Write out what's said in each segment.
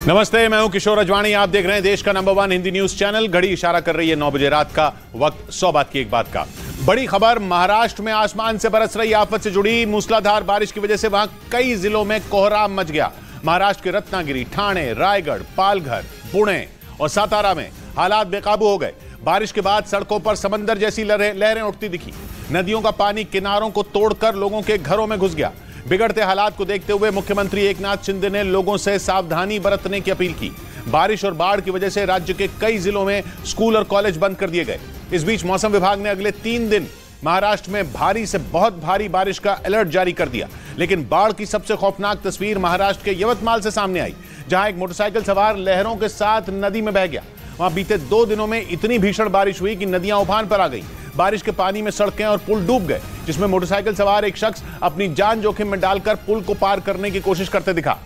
नमस्ते, मैं हूं किशोर अजवाणी। आप देख रहे हैं देश का नंबर 1 हिंदी न्यूज चैनल। घड़ी इशारा कर रही है 9 बजे रात का। वक्त 100 बात की एक बात का। बड़ी खबर, महाराष्ट्र में आसमान से बरस रही आफत से जुड़ी मूसलाधार बारिश की वजह से वहां कई जिलों में कोहराम मच गया। महाराष्ट्र के रत्नागिरी, ठाणे, रायगढ़, पालघर, पुणे और सातारा में हालात बेकाबू हो गए। बारिश के बाद सड़कों पर समंदर जैसी लहरें उठती दिखी। नदियों का पानी किनारों को तोड़कर लोगों के घरों में घुस गया। बिगड़ते हालात को देखते हुए मुख्यमंत्री एकनाथ शिंदे ने लोगों से सावधानी बरतने की अपील की। बारिश और बाढ़ की वजह से राज्य के कई जिलों में स्कूल और कॉलेज बंद कर दिए गए। इस बीच मौसम विभाग ने अगले 3 दिन महाराष्ट्र में भारी से बहुत भारी बारिश का अलर्ट जारी कर दिया। लेकिन बाढ़ की सबसे खौफनाक तस्वीर महाराष्ट्र के यवतमाल से सामने आई, जहां एक मोटरसाइकिल सवार लहरों के साथ नदी में बह गया। वहां बीते 2 दिनों में इतनी भीषण बारिश हुई कि नदियां उफान पर आ गई। बारिश के पानी में सड़कें और पुल डूब गए, जिसमें मोटरसाइकिल सवार एक शख्स अपनी जान जोखिम में डालकर पुल को पार करने की कोशिश करते दिखा।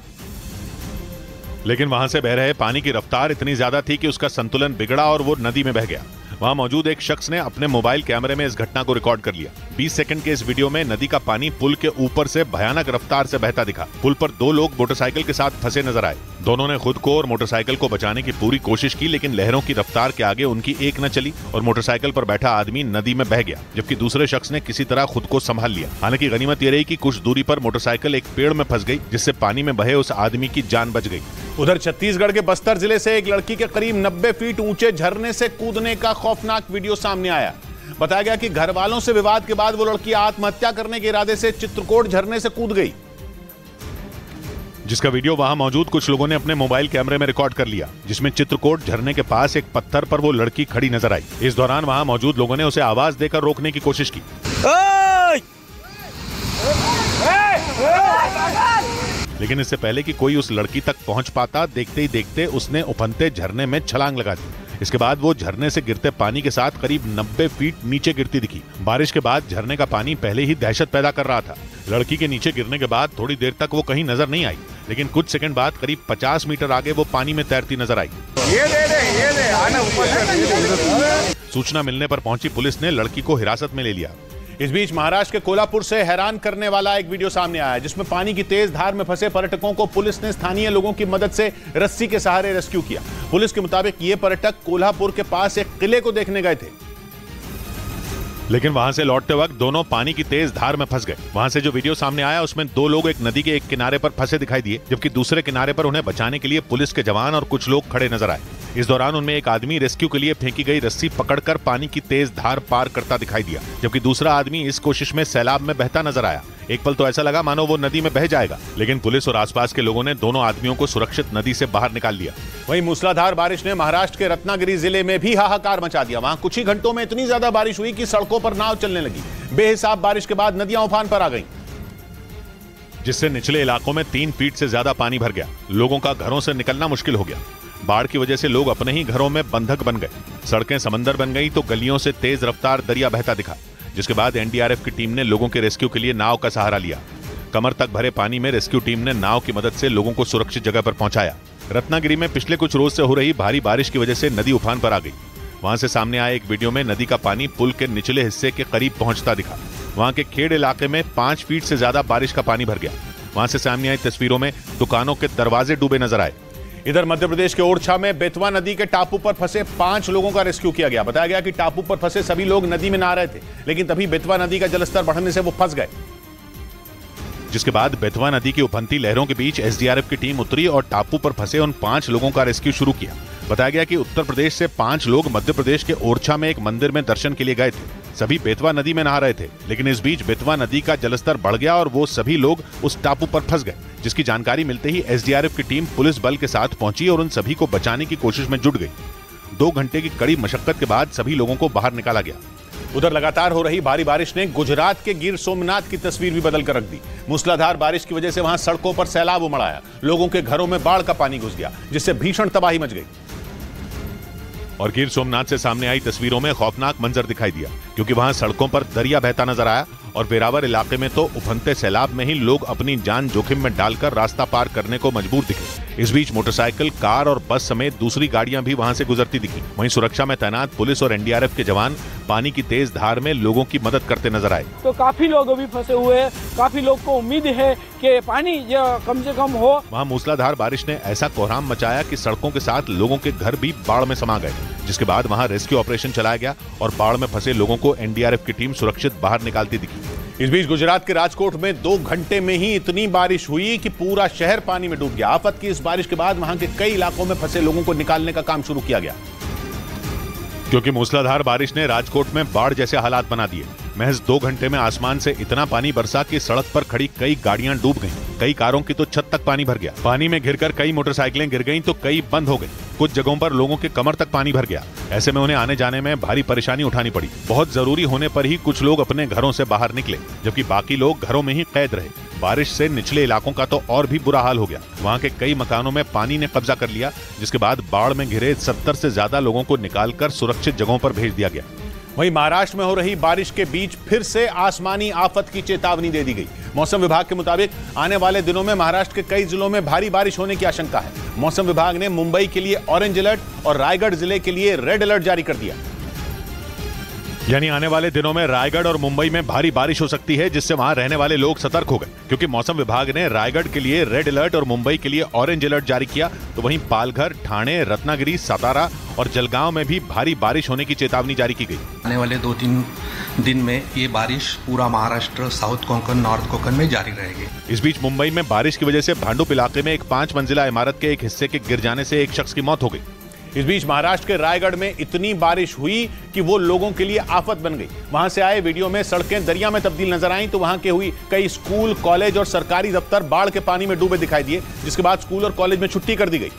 लेकिन वहां से बह रहे पानी की रफ्तार इतनी ज्यादा थी कि उसका संतुलन बिगड़ा और वो नदी में बह गया। वहां मौजूद एक शख्स ने अपने मोबाइल कैमरे में इस घटना को रिकॉर्ड कर लिया। 20 सेकंड के इस वीडियो में नदी का पानी पुल के ऊपर से भयानक रफ्तार से बहता दिखा। पुल पर 2 लोग मोटरसाइकिल के साथ फंसे नजर आए। दोनों ने खुद को और मोटरसाइकिल को बचाने की पूरी कोशिश की, लेकिन लहरों की रफ्तार के आगे उनकी एक न चली और मोटरसाइकिल पर बैठा आदमी नदी में बह गया, जबकि दूसरे शख्स ने किसी तरह खुद को संभाल लिया। हालांकि गनीमत ये रही कि कुछ दूरी पर मोटरसाइकिल एक पेड़ में फंस गई, जिससे पानी में बहे उस आदमी की जान बच गई। उधर छत्तीसगढ़ के बस्तर जिले से एक लड़की के करीब 90 फीट ऊंचे झरने से कूदने का खौफनाक वीडियो सामने आया। बताया गया कि घर वालों से विवाद के बाद वो लड़की आत्महत्या करने के इरादे से चित्रकोट झरने से कूद गई, जिसका वीडियो वहां मौजूद कुछ लोगों ने अपने मोबाइल कैमरे में रिकॉर्ड कर लिया, जिसमें चित्रकोट झरने के पास एक पत्थर पर वो लड़की खड़ी नजर आई। इस दौरान वहां मौजूद लोगों ने उसे आवाज देकर रोकने की कोशिश की। लेकिन इससे पहले कि कोई उस लड़की तक पहुंच पाता, देखते ही देखते उसने उफनते झरने में छलांग लगा दी। इसके बाद वो झरने से गिरते पानी के साथ करीब 90 फीट नीचे गिरती दिखी। बारिश के बाद झरने का पानी पहले ही दहशत पैदा कर रहा था। लड़की के नीचे गिरने के बाद थोड़ी देर तक वो कहीं नजर नहीं आई, लेकिन कुछ सेकंड बाद करीब 50 मीटर आगे वो पानी में तैरती नजर आई। सूचना मिलने पर पहुंची पुलिस ने लड़की को हिरासत में ले लिया। इस बीच महाराष्ट्र के कोल्हापुर से हैरान करने वाला एक वीडियो सामने आया, जिसमें पानी की तेज धार में फंसे पर्यटकों को पुलिस ने स्थानीय लोगों की मदद से रस्सी के सहारे रेस्क्यू किया। पुलिस के मुताबिक ये पर्यटक कोल्हापुर के पास एक किले को देखने गए थे, लेकिन वहां से लौटते वक्त दोनों पानी की तेज धार में फंस गए। वहां से जो वीडियो सामने आया उसमें 2 लोग एक नदी के एक किनारे पर फंसे दिखाई दिए, जबकि दूसरे किनारे पर उन्हें बचाने के लिए पुलिस के जवान और कुछ लोग खड़े नजर आए। इस दौरान उनमें एक आदमी रेस्क्यू के लिए फेंकी गई रस्सी पकड़कर पानी की तेज धार पार करता दिखाई दिया, जबकि दूसरा आदमी इस कोशिश में सैलाब में बहता नजर आया। एक पल तो ऐसा लगा मानो वो नदी में बह जाएगा, लेकिन पुलिस और आसपास के लोगों ने दोनों आदमियों को सुरक्षित नदी से बाहर निकाल लिया। वहीं मूसलाधार बारिश ने महाराष्ट्र के रत्नागिरी जिले में भी हाहाकार मचा दिया। वहां कुछ ही घंटों में इतनी ज्यादा बारिश हुई कि सड़कों पर नाव चलने लगी। बेहिसाब बारिश के बाद नदियां उफान पर आ गईं, जिससे निचले इलाकों में 3 फीट से ज्यादा पानी भर गया। लोगों का घरों से निकलना मुश्किल हो गया। बाढ़ की वजह से लोग अपने ही घरों में बंधक बन गए। सड़कें समंदर बन गई तो गलियों से तेज रफ्तार दरिया बहता दिखा, जिसके बाद एनडीआरएफ की टीम ने लोगों के रेस्क्यू के लिए नाव का सहारा लिया। कमर तक भरे पानी में रेस्क्यू टीम ने नाव की मदद से लोगों को सुरक्षित जगह पर पहुंचाया। रत्नागिरी में पिछले कुछ रोज से हो रही भारी बारिश की वजह से नदी उफान पर आ गई। वहां से सामने आए एक वीडियो में नदी का पानी पुल के निचले हिस्से के करीब पहुंचता दिखा। वहां के खेड़ इलाके में 5 फीट से ज्यादा बारिश का पानी भर गया। वहां से सामने आई तस्वीरों में दुकानों के दरवाजे डूबे नजर आए। इधर मध्य प्रदेश के ओरछा में बेतवा नदी के टापू पर फंसे 5 लोगों का रेस्क्यू किया गया। बताया गया कि टापू पर फंसे सभी लोग नदी में नहा रहे थे, लेकिन तभी बेतवा नदी का जलस्तर बढ़ने से वो फंस गए, जिसके बाद बेतवा नदी की उफनती लहरों के बीच एसडीआरएफ की टीम उतरी और टापू पर फंसे उन 5 लोगों का रेस्क्यू शुरू किया। बताया गया कि उत्तर प्रदेश से 5 लोग मध्य प्रदेश के ओरछा में एक मंदिर में दर्शन के लिए गए थे। सभी बेतवा नदी में नहा रहे थे, लेकिन इस बीच बेतवा नदी का जलस्तर बढ़ गया और वो सभी लोग उस टापू पर फंस गए, जिसकी जानकारी मिलते ही एसडीआरएफ की टीम पुलिस बल के साथ पहुंची और उन सभी को बचाने की कोशिश में जुट गई। 2 घंटे की कड़ी मशक्कत के बाद सभी लोगों को बाहर निकाला गया। उधर लगातार हो रही भारी बारिश ने गुजरात के गिर सोमनाथ की तस्वीर भी बदल कर रख दी। मूसलाधार बारिश की वजह से वहां सड़कों पर सैलाब उमड़ आया। लोगों के घरों में बाढ़ का पानी घुस गया, जिससे भीषण तबाही मच गई। और गिर सोमनाथ से सामने आई तस्वीरों में खौफनाक मंजर दिखाई दिया, क्योंकि वहां सड़कों पर दरिया बहता नजर आया और वेरावर इलाके में तो उफनते सैलाब में ही लोग अपनी जान जोखिम में डालकर रास्ता पार करने को मजबूर दिखे। इस बीच मोटरसाइकिल, कार और बस समेत दूसरी गाड़ियां भी वहां से गुजरती दिखी। वहीं सुरक्षा में तैनात पुलिस और एनडीआरएफ के जवान पानी की तेज धार में लोगों की मदद करते नजर आए। तो काफी लोग अभी फंसे हुए हैं, काफी लोग को उम्मीद है कि पानी कम से कम हो। वहाँ मूसलाधार बारिश ने ऐसा कोहराम मचाया कि सड़कों के साथ लोगों के घर भी बाढ़ में समा गए, जिसके बाद वहाँ रेस्क्यू ऑपरेशन चलाया गया और बाढ़ में फंसे लोगों को एनडीआरएफ की टीम सुरक्षित बाहर निकालती दिखी। इस बीच गुजरात के राजकोट में 2 घंटे में ही इतनी बारिश हुई कि पूरा शहर पानी में डूब गया। आफत की इस बारिश के बाद वहां के कई इलाकों में फंसे लोगों को निकालने का काम शुरू किया गया, क्योंकि मूसलाधार बारिश ने राजकोट में बाढ़ जैसे हालात बना दिए। महज 2 घंटे में आसमान से इतना पानी बरसा कि सड़क पर खड़ी कई गाड़ियां डूब गईं। कई कारों की तो छत तक पानी भर गया। पानी में घिरकर कई मोटरसाइकिलें गिर गईं तो कई बंद हो गई। कुछ जगहों पर लोगों के कमर तक पानी भर गया। ऐसे में उन्हें आने जाने में भारी परेशानी उठानी पड़ी। बहुत जरूरी होने पर ही कुछ लोग अपने घरों से बाहर निकले, जबकि बाकी लोग घरों में ही कैद रहे। बारिश से निचले इलाकों का तो और भी बुरा हाल हो गया। वहां के कई मकानों में पानी ने कब्जा कर लिया, जिसके बाद बाढ़ में घिरे 70 से ज्यादा लोगों को निकालकर सुरक्षित जगहों पर भेज दिया गया। वहीं महाराष्ट्र में हो रही बारिश के बीच फिर से आसमानी आफत की चेतावनी दे दी गई। मौसम विभाग के मुताबिक आने वाले दिनों में महाराष्ट्र के कई जिलों में भारी बारिश होने की आशंका है। मौसम विभाग ने मुंबई के लिए ऑरेंज अलर्ट और रायगढ़ जिले के लिए रेड अलर्ट जारी कर दिया। यानी आने वाले दिनों में रायगढ़ और मुंबई में भारी बारिश हो सकती है, जिससे वहां रहने वाले लोग सतर्क हो गए। क्योंकि मौसम विभाग ने रायगढ़ के लिए रेड अलर्ट और मुंबई के लिए ऑरेंज अलर्ट जारी किया, तो वहीं पालघर, ठाणे, रत्नागिरी, सातारा और जलगांव में भी भारी बारिश होने की चेतावनी जारी की गई। आने वाले 2-3 दिन में ये बारिश पूरा महाराष्ट्र, साउथ कोंकण, नॉर्थ कोंकण में जारी रहेगी। इस बीच मुंबई में बारिश की वजह से भांडुप इलाके में एक 5 मंजिला इमारत के एक हिस्से के गिर जाने से एक शख्स की मौत हो गई। इस बीच महाराष्ट्र के रायगढ़ में इतनी बारिश हुई कि वो लोगों के लिए आफत बन गई। वहां से आए वीडियो में सड़कें दरिया में तब्दील नजर आईं, तो वहां के हुई कई स्कूल, कॉलेज और सरकारी दफ्तर बाढ़ के पानी में डूबे दिखाई दिए, जिसके बाद स्कूल और कॉलेज में छुट्टी कर दी गई।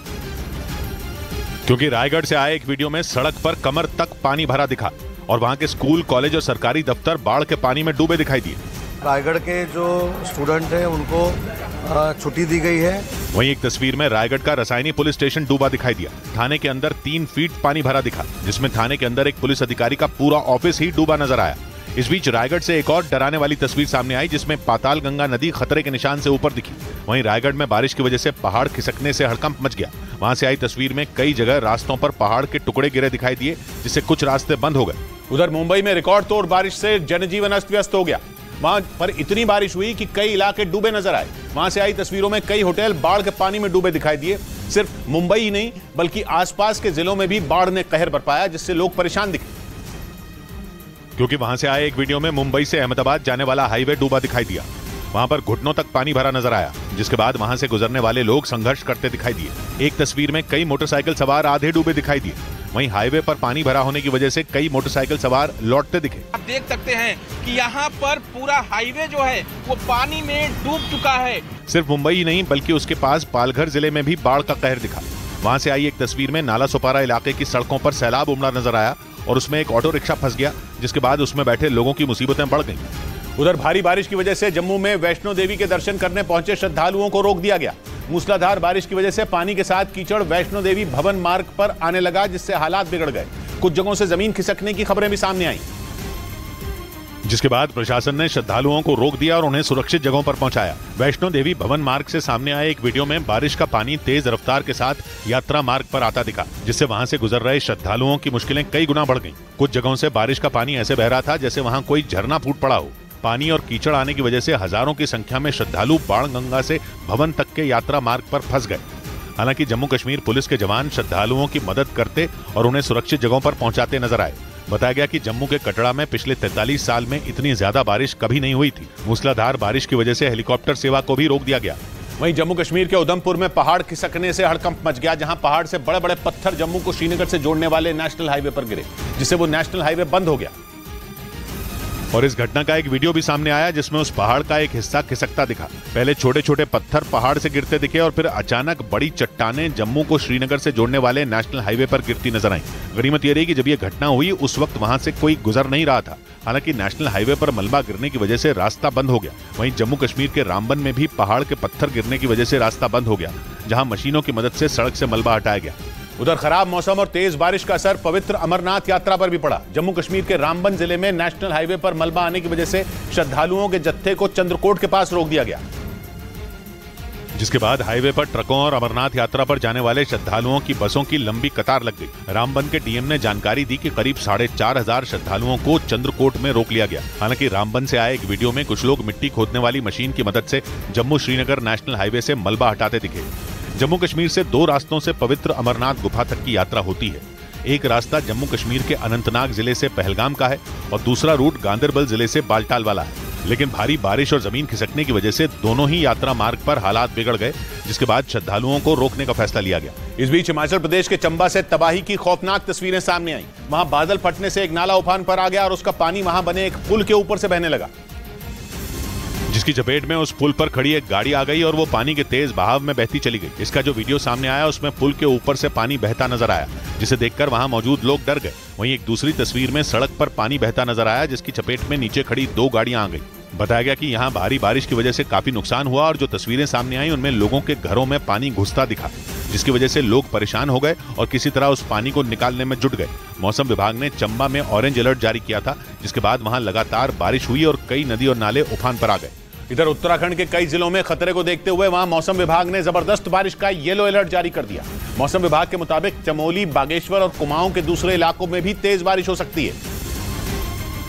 क्योंकि रायगढ़ से आए एक वीडियो में सड़क पर कमर तक पानी भरा दिखा और वहां के स्कूल, कॉलेज और सरकारी दफ्तर बाढ़ के पानी में डूबे दिखाई दिए। रायगढ़ के जो स्टूडेंट हैं उनको छुट्टी दी गई है। वहीं एक तस्वीर में रायगढ़ का रसायनी पुलिस स्टेशन डूबा दिखाई दिया। थाने के अंदर 3 फीट पानी भरा दिखा, जिसमें थाने के अंदर एक पुलिस अधिकारी का पूरा ऑफिस ही डूबा नजर आया। इस बीच रायगढ़ से एक और डराने वाली तस्वीर सामने आई, जिसमें पाताल गंगा नदी खतरे के निशान से ऊपर दिखी। वहीं रायगढ़ में बारिश की वजह से पहाड़ खिसकने से हड़कंप मच गया। वहां से आई तस्वीर में कई जगह रास्तों पर पहाड़ के टुकड़े गिरे दिखाई दिए, जिससे कुछ रास्ते बंद हो गए। उधर मुंबई में रिकॉर्ड तोड़ बारिश से जनजीवन अस्त व्यस्त हो गया। वहां पर इतनी बारिश हुई कि कई इलाके डूबे नजर आए। वहां से आई तस्वीरों में कई होटल बाढ़ के पानी में डूबे दिखाई दिए। सिर्फ मुंबई ही नहीं बल्कि आसपास के जिलों में भी बाढ़ ने कहर बरपाया, जिससे लोग परेशान दिखे। क्योंकि वहां से आए एक वीडियो में मुंबई से अहमदाबाद जाने वाला हाईवे डूबा दिखाई दिया। वहां पर घुटनों तक पानी भरा नजर आया, जिसके बाद वहां से गुजरने वाले लोग संघर्ष करते दिखाई दिए। एक तस्वीर में कई मोटरसाइकिल सवार आधे डूबे दिखाई दिए। वहीं हाईवे पर पानी भरा होने की वजह से कई मोटरसाइकिल सवार लौटते दिखे। आप देख सकते हैं कि यहाँ पर पूरा हाईवे जो है वो पानी में डूब चुका है। सिर्फ मुंबई ही नहीं बल्कि उसके पास पालघर जिले में भी बाढ़ का कहर दिखा। वहां से आई एक तस्वीर में नाला सोपारा इलाके की सड़कों पर सैलाब उमड़ा नजर आया और उसमें एक ऑटो रिक्शा फंस गया, जिसके बाद उसमें बैठे लोगों की मुसीबतें बढ़ गईं। उधर भारी बारिश की वजह से जम्मू में वैष्णो देवी के दर्शन करने पहुंचे श्रद्धालुओं को रोक दिया गया। मूसलाधार बारिश की वजह से पानी के साथ कीचड़ वैष्णो देवी भवन मार्ग पर आने लगा, जिससे हालात बिगड़ गए। कुछ जगहों से जमीन खिसकने की खबरें भी सामने आई, जिसके बाद प्रशासन ने श्रद्धालुओं को रोक दिया और उन्हें सुरक्षित जगहों पर पहुंचाया। वैष्णो देवी भवन मार्ग से सामने आए एक वीडियो में बारिश का पानी तेज रफ्तार के साथ यात्रा मार्ग पर आता दिखा, जिससे वहां से गुजर रहे श्रद्धालुओं की मुश्किलें कई गुना बढ़ गईं। कुछ जगहों से बारिश का पानी ऐसे बह रहा था जैसे वहां कोई झरना फूट पड़ा हो। पानी और कीचड़ आने की वजह से हजारों की संख्या में श्रद्धालु बाण गंगा से भवन तक के यात्रा मार्ग पर फंस गए। हालांकि जम्मू कश्मीर पुलिस के जवान श्रद्धालुओं की मदद करते और उन्हें सुरक्षित जगहों पर पहुंचाते नजर आए। बताया गया कि जम्मू के कटड़ा में पिछले 43 साल में इतनी ज्यादा बारिश कभी नहीं हुई थी। मूसलाधार बारिश की वजह से हेलीकॉप्टर सेवा को भी रोक दिया गया। वहीं जम्मू कश्मीर के उधमपुर में पहाड़ खिसकने से हड़कंप मच गया, जहां पहाड़ से बड़े बड़े पत्थर जम्मू को श्रीनगर से जोड़ने वाले नेशनल हाईवे पर गिरे, जिससे वो नेशनल हाईवे बंद हो गया। और इस घटना का एक वीडियो भी सामने आया, जिसमें उस पहाड़ का एक हिस्सा खिसकता दिखा। पहले छोटे छोटे पत्थर पहाड़ से गिरते दिखे और फिर अचानक बड़ी चट्टानें जम्मू को श्रीनगर से जोड़ने वाले नेशनल हाईवे पर गिरती नजर आईं। गनीमत यह रही कि जब यह घटना हुई उस वक्त वहां से कोई गुजर नहीं रहा था। हालांकि नेशनल हाईवे पर मलबा गिरने की वजह से रास्ता बंद हो गया। वहीं जम्मू कश्मीर के रामबन में भी पहाड़ के पत्थर गिरने की वजह से रास्ता बंद हो गया, जहां मशीनों की मदद से सड़क से मलबा हटाया गया। उधर खराब मौसम और तेज बारिश का असर पवित्र अमरनाथ यात्रा पर भी पड़ा। जम्मू कश्मीर के रामबन जिले में नेशनल हाईवे पर मलबा आने की वजह से श्रद्धालुओं के जत्थे को चंद्रकोट के पास रोक दिया गया। जिसके बाद हाईवे पर ट्रकों और अमरनाथ यात्रा पर जाने वाले श्रद्धालुओं की बसों की लंबी कतार लग गई। रामबन के डीएम ने जानकारी दी कि करीब 4,500 श्रद्धालुओं को चंद्रकोट में रोक लिया गया। हालांकि रामबन से आए एक वीडियो में कुछ लोग मिट्टी खोदने वाली मशीन की मदद से जम्मू श्रीनगर नेशनल हाईवे से मलबा हटाते दिखे। जम्मू कश्मीर से 2 रास्तों से पवित्र अमरनाथ गुफा तक की यात्रा होती है। एक रास्ता जम्मू कश्मीर के अनंतनाग जिले से पहलगाम का है और दूसरा रूट गांदरबल जिले से बालटाल वाला है। लेकिन भारी बारिश और जमीन खिसकने की वजह से दोनों ही यात्रा मार्ग पर हालात बिगड़ गए, जिसके बाद श्रद्धालुओं को रोकने का फैसला लिया गया। इस बीच हिमाचल प्रदेश के चंबा से तबाही की खौफनाक तस्वीरें सामने आई। वहां बादल फटने से एक नाला उफान पर आ गया और उसका पानी वहां बने एक पुल के ऊपर से बहने लगा, जिसकी चपेट में उस पुल पर खड़ी एक गाड़ी आ गई और वो पानी के तेज बहाव में बहती चली गई। इसका जो वीडियो सामने आया उसमें पुल के ऊपर से पानी बहता नजर आया, जिसे देखकर वहां मौजूद लोग डर गए। वहीं एक दूसरी तस्वीर में सड़क पर पानी बहता नजर आया, जिसकी चपेट में नीचे खड़ी 2 गाड़ियां आ गई। बताया गया कि यहां भारी बारिश की वजह से काफी नुकसान हुआ और जो तस्वीरें सामने आई उनमें लोगों के घरों में पानी घुसता दिखा, जिसकी वजह से लोग परेशान हो गए और किसी तरह उस पानी को निकालने में जुट गए। मौसम विभाग ने चंबा में ऑरेंज अलर्ट जारी किया था, जिसके बाद वहां लगातार बारिश हुई और कई नदी और नाले उफान पर आ गए। इधर उत्तराखंड के कई जिलों में खतरे को देखते हुए वहां मौसम विभाग ने जबरदस्त बारिश का येलो अलर्ट जारी कर दिया। मौसम विभाग के मुताबिक चमोली, बागेश्वर और कुमाऊं के दूसरे इलाकों में भी तेज बारिश हो सकती है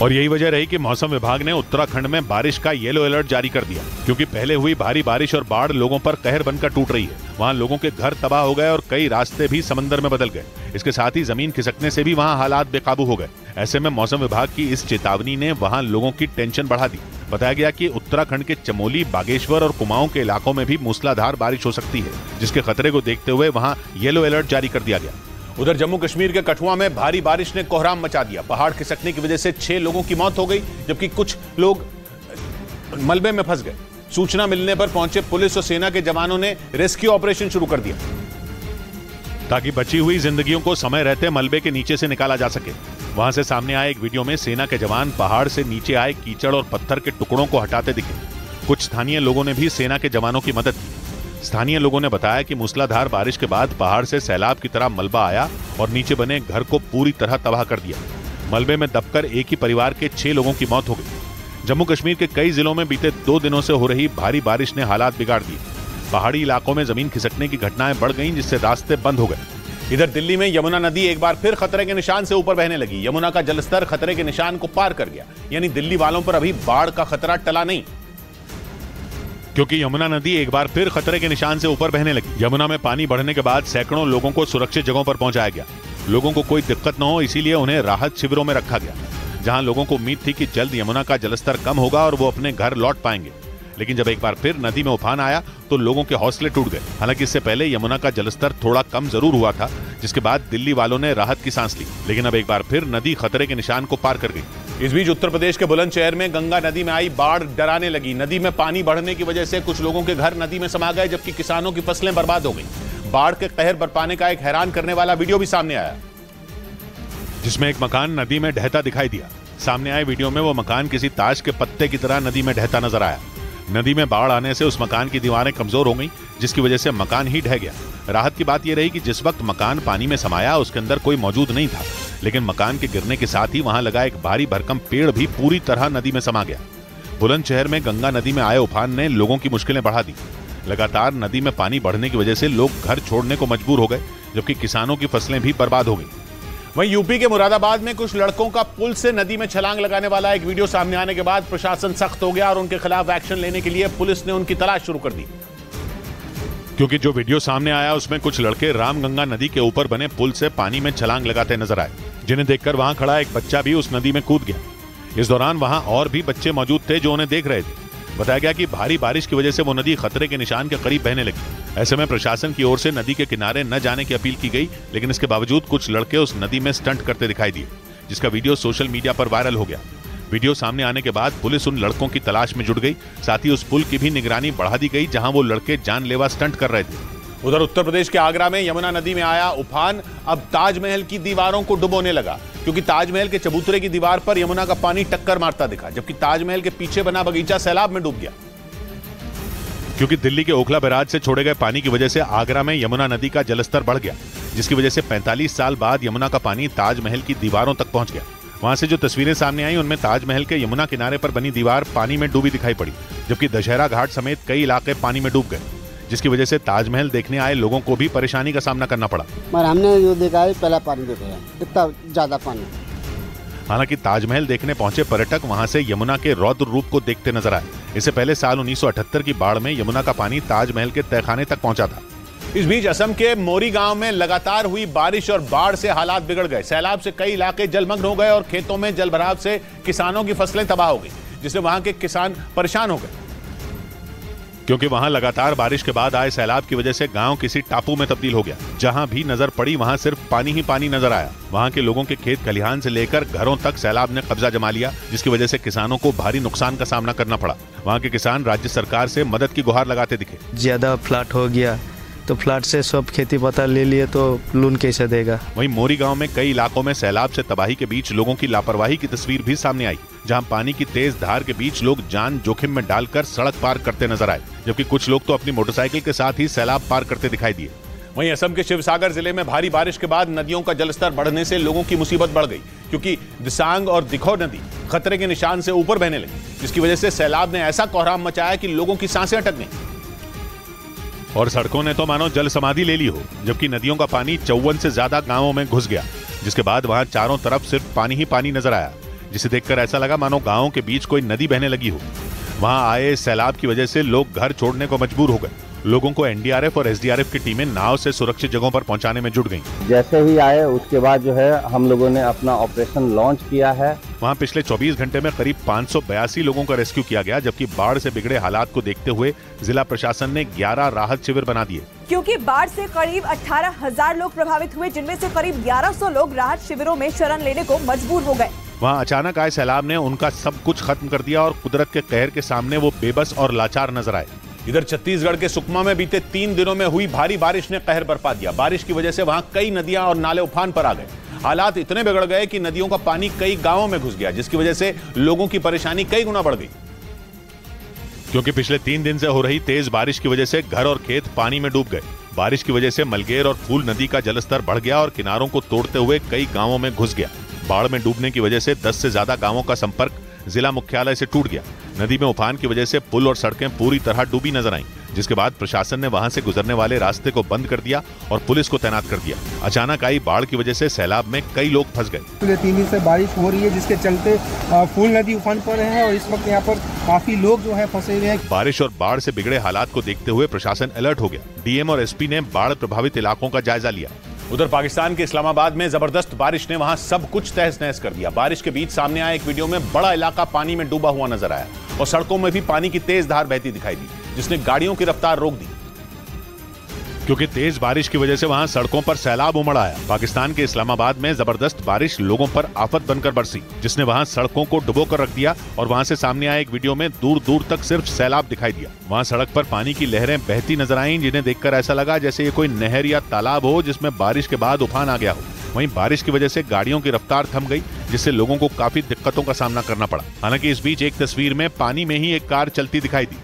और यही वजह रही कि मौसम विभाग ने उत्तराखंड में बारिश का येलो अलर्ट जारी कर दिया, क्योंकि पहले हुई भारी बारिश और बाढ़ लोगों पर कहर बनकर टूट रही है। वहां लोगों के घर तबाह हो गए और कई रास्ते भी समंदर में बदल गए। इसके साथ ही जमीन खिसकने से भी वहां हालात बेकाबू हो गए। ऐसे में मौसम विभाग की इस चेतावनी ने वहां लोगों की टेंशन बढ़ा दी। बताया गया कि उत्तराखंड के चमोली, बागेश्वर और कुमाऊं के इलाकों में भी मूसलाधार बारिश हो सकती है, जिसके खतरे को देखते हुए वहां येलो अलर्ट जारी कर दिया गया। उधर जम्मू कश्मीर के कठुआ में भारी बारिश ने कोहराम मचा दिया। पहाड़ खिसकने की वजह से 6 लोगों की मौत हो गई, जबकि कुछ लोग मलबे में फंस गए। सूचना मिलने पर पहुंचे पुलिस और सेना के जवानों ने रेस्क्यू ऑपरेशन शुरू कर दिया, ताकि बची हुई जिंदगियों को समय रहते मलबे के नीचे से निकाला जा सके। वहां से सामने आए एक वीडियो में सेना के जवान पहाड़ से नीचे आए कीचड़ और पत्थर के टुकड़ों को हटाते दिखे। कुछ स्थानीय लोगों ने भी सेना के जवानों की मदद की। स्थानीय लोगों ने बताया कि मूसलाधार बारिश के बाद पहाड़ से सैलाब की तरह मलबा आया और नीचे बने घर को पूरी तरह तबाह कर दिया। मलबे में दबकर एक ही परिवार के 6 लोगों की मौत हो गई। जम्मू कश्मीर के कई जिलों में बीते 2 दिनों से हो रही भारी बारिश ने हालात बिगाड़ दिए। पहाड़ी इलाकों में जमीन खिसकने की घटनाएं बढ़ गईं, जिससे रास्ते बंद हो गए। इधर दिल्ली में यमुना नदी एक बार फिर खतरे के निशान से ऊपर बहने लगी। यमुना का जलस्तर खतरे के निशान को पार कर गया, यानी दिल्ली वालों पर अभी बाढ़ का खतरा टला नहीं, क्योंकि यमुना नदी एक बार फिर खतरे के निशान से ऊपर बहने लगी। यमुना में पानी बढ़ने के बाद सैकड़ों लोगों को सुरक्षित जगहों पर पहुंचाया गया। लोगों को कोई दिक्कत न हो, इसीलिए उन्हें राहत शिविरों में रखा गया, जहां लोगों को उम्मीद थी कि जल्द यमुना का जलस्तर कम होगा और वो अपने घर लौट पाएंगे। लेकिन जब एक बार फिर नदी में उफान आया तो लोगों के हौसले टूट गए। हालांकि इससे पहले यमुना का जलस्तर थोड़ा कम जरूर हुआ था, जिसके बाद दिल्ली वालों ने राहत की सांस ली। लेकिन अब एक बार फिर नदी खतरे के निशान को पार कर गई। इस बीच उत्तर प्रदेश के बुलंदशहर में गंगा नदी में आई बाढ़ डराने लगी। नदी में पानी बढ़ने की वजह से कुछ लोगों के घर नदी में समा गए, जबकि किसानों की फसलें बर्बाद हो गई। बाढ़ के कहर बरपाने का एक हैरान करने वाला वीडियो भी सामने आया, जिसमें एक मकान नदी में ढहता दिखाई दिया। सामने आए वीडियो में वो मकान किसी ताश के पत्ते की तरह नदी में ढहता नजर आया। नदी में बाढ़ आने से उस मकान की दीवारें कमजोर हो गईं, जिसकी वजह से मकान ही ढह गया। राहत की बात यह रही कि जिस वक्त मकान पानी में समाया उसके अंदर कोई मौजूद नहीं था, लेकिन मकान के गिरने के साथ ही वहां लगा एक भारी भरकम पेड़ भी पूरी तरह नदी में समा गया। बुलंदशहर में गंगा नदी में आए उफान ने लोगों की मुश्किलें बढ़ा दी। लगातार नदी में पानी बढ़ने की वजह से लोग घर छोड़ने को मजबूर हो गए, जबकि किसानों की फसलें भी बर्बाद हो गई। वहीं यूपी के मुरादाबाद में कुछ लड़कों का पुल से नदी में छलांग लगाने वाला एक वीडियो सामने आने के बाद प्रशासन सख्त हो गया और उनके खिलाफ एक्शन लेने के लिए पुलिस ने उनकी तलाश शुरू कर दी। क्योंकि जो वीडियो सामने आया उसमें कुछ लड़के रामगंगा नदी के ऊपर बने पुल से पानी में छलांग लगाते नजर आए, जिन्हें देखकर वहां खड़ा एक बच्चा भी उस नदी में कूद गया। इस दौरान वहां और भी बच्चे मौजूद थे जो उन्हें देख रहे थे। बताया गया कि भारी बारिश की वजह से वो नदी खतरे के निशान के करीब बहने लगी। ऐसे में प्रशासन की ओर से नदी के किनारे न जाने की अपील की गई, लेकिन इसके बावजूद कुछ लड़के उस नदी में स्टंट करते दिखाई दिए, जिसका वीडियो सोशल मीडिया पर वायरल हो गया। वीडियो सामने आने के बाद पुलिस उन लड़कों की तलाश में जुट गई। साथ ही उस पुल की भी निगरानी बढ़ा दी गई जहां वो लड़के जानलेवा स्टंट कर रहे थे। उधर उत्तर प्रदेश के आगरा में यमुना नदी में आया उफान अब ताजमहल की दीवारों को डुबोने लगा, क्योंकि ताजमहल के चबूतरे की दीवार पर यमुना का पानी टक्कर मारता दिखा, जबकि ताजमहल के पीछे बना बगीचा सैलाब में डूब गया। क्योंकि दिल्ली के ओखला बैराज से छोड़े गए पानी की वजह से आगरा में यमुना नदी का जलस्तर बढ़ गया, जिसकी वजह से 45 साल बाद यमुना का पानी ताजमहल की दीवारों तक पहुंच गया। वहां से जो तस्वीरें सामने आई उनमें ताजमहल के यमुना किनारे पर बनी दीवार पानी में डूबी दिखाई पड़ी, जबकि दशहरा घाट समेत कई इलाके पानी में डूब गए। जिसकी वजह से ताजमहल देखने आए लोगों को भी परेशानी का सामना करना पड़ा। मगर हमने जो देखा है पहला पानी देखा है, इतना ज्यादा पानी। हालांकि ताजमहल देखने पहुंचे पर्यटक वहां से यमुना के रौद्र रूप को देखते नजर आए। इससे पहले साल 1978 की बाढ़ में यमुना का पानी ताजमहल के तहखाने तक पहुंचा था। इस बीच असम के मोरी गांव में लगातार हुई बारिश और बाढ़ से हालात बिगड़ गए। सैलाब से कई इलाके जलमग्न हो गए और खेतों में जलभराव से किसानों की फसलें तबाह हो गई, जिससे वहां के किसान परेशान हो गए। क्योंकि वहां लगातार बारिश के बाद आए सैलाब की वजह से गांव किसी टापू में तब्दील हो गया। जहां भी नजर पड़ी वहां सिर्फ पानी ही पानी नजर आया। वहां के लोगों के खेत खलिहान से लेकर घरों तक सैलाब ने कब्जा जमा लिया, जिसकी वजह से किसानों को भारी नुकसान का सामना करना पड़ा। वहां के किसान राज्य सरकार से मदद की गुहार लगाते दिखे। ज्यादा फ्लड हो गया तो फ्लड से सब खेती पता ले लिए तो लोन कैसे देगा। वहीं मोरी गांव में कई इलाकों में सैलाब से तबाही के बीच लोगों की लापरवाही की तस्वीर भी सामने आई, जहां पानी की तेज धार के बीच लोग जान जोखिम में डालकर सड़क पार करते नजर आए, जबकि कुछ लोग तो अपनी मोटरसाइकिल के साथ ही सैलाब पार करते दिखाई दिए। वहीं असम के शिवसागर जिले में भारी बारिश के बाद नदियों का जलस्तर बढ़ने से लोगों की मुसीबत बढ़ गई, क्योंकि दिसांग और दिखो नदी खतरे के निशान से ऊपर बहने लगी, जिसकी वजह से सैलाब ने ऐसा कोहराम मचाया कि लोगों की सांसें अटक गईं। और सड़कों ने तो मानो जल समाधि ले ली हो, जबकि नदियों का पानी 54 से ज्यादा गांवों में घुस गया, जिसके बाद वहां चारों तरफ सिर्फ पानी ही पानी नजर आया, जिसे देखकर ऐसा लगा मानो गांवों के बीच कोई नदी बहने लगी हो। वहां आए सैलाब की वजह से लोग घर छोड़ने को मजबूर हो गए। लोगों को एनडीआरएफ और एसडीआरएफ की टीमें नाव से सुरक्षित जगहों पर पहुंचाने में जुट गईं। जैसे ही आए उसके बाद जो है हम लोगों ने अपना ऑपरेशन लॉन्च किया है। वहां पिछले 24 घंटे में करीब 582 लोगों का रेस्क्यू किया गया, जबकि बाढ़ से बिगड़े हालात को देखते हुए जिला प्रशासन ने 11 राहत शिविर बना दिए। क्योंकि बाढ़ से करीब 18,000 लोग प्रभावित हुए, जिनमें से करीब 1100 लोग राहत शिविरों में शरण लेने को मजबूर हो गए। वहां अचानक आए सैलाब ने उनका सब कुछ खत्म कर दिया और कुदरत के कहर के सामने वो बेबस और लाचार नजर आए। इधर छत्तीसगढ़ के सुकमा में बीते 3 दिनों में हुई भारी बारिश ने कहर बरपा दिया। बारिश की वजह से वहां कई नदियां और नाले उफान पर आ गए। हालात इतने बिगड़ गए कि नदियों का पानी कई गांवों में घुस गया, जिसकी वजह से लोगों की परेशानी कई गुना बढ़ गई। क्योंकि पिछले 3 दिन से हो रही तेज बारिश की वजह से घर और खेत पानी में डूब गए। बारिश की वजह से मलगेर और फूल नदी का जलस्तर बढ़ गया और किनारों को तोड़ते हुए कई गांवों में घुस गया। बाढ़ में डूबने की वजह से 10 से ज्यादा गांवों का संपर्क जिला मुख्यालय से टूट गया। नदी में उफान की वजह से पुल और सड़कें पूरी तरह डूबी नजर आईं, जिसके बाद प्रशासन ने वहां से गुजरने वाले रास्ते को बंद कर दिया और पुलिस को तैनात कर दिया। अचानक आई बाढ़ की वजह से सैलाब में कई लोग फंस गए। पिछले 3 दिन से बारिश हो रही है, जिसके चलते फूल नदी उफान पर है और इस वक्त यहाँ पर काफी लोग जो है फंसे हुए हैं। बारिश और बाढ़ से बिगड़े हालात को देखते हुए प्रशासन अलर्ट हो गया। डीएम और एसपी ने बाढ़ प्रभावित इलाकों का जायजा लिया। उधर पाकिस्तान के इस्लामाबाद में जबरदस्त बारिश ने वहां सब कुछ तहस नहस कर दिया। बारिश के बीच सामने आए एक वीडियो में बड़ा इलाका पानी में डूबा हुआ नजर आया और सड़कों में भी पानी की तेज धार बहती दिखाई दी, जिसने गाड़ियों की रफ्तार रोक दी। क्योंकि तेज बारिश की वजह से वहां सड़कों पर सैलाब उमड़ आया। पाकिस्तान के इस्लामाबाद में जबरदस्त बारिश लोगों पर आफत बनकर बरसी, जिसने वहां सड़कों को डुबो कर रख दिया और वहां से सामने आए एक वीडियो में दूर दूर तक सिर्फ सैलाब दिखाई दिया। वहां सड़क पर पानी की लहरें बहती नजर आईं, जिन्हें देखकर ऐसा लगा जैसे ये कोई नहर या तालाब हो जिसमें बारिश के बाद उफान आ गया हो। वहीं बारिश की वजह से गाड़ियों की रफ्तार थम गई, जिससे लोगों को काफी दिक्कतों का सामना करना पड़ा। हालांकि इस बीच एक तस्वीर में पानी में ही एक कार चलती दिखाई दी।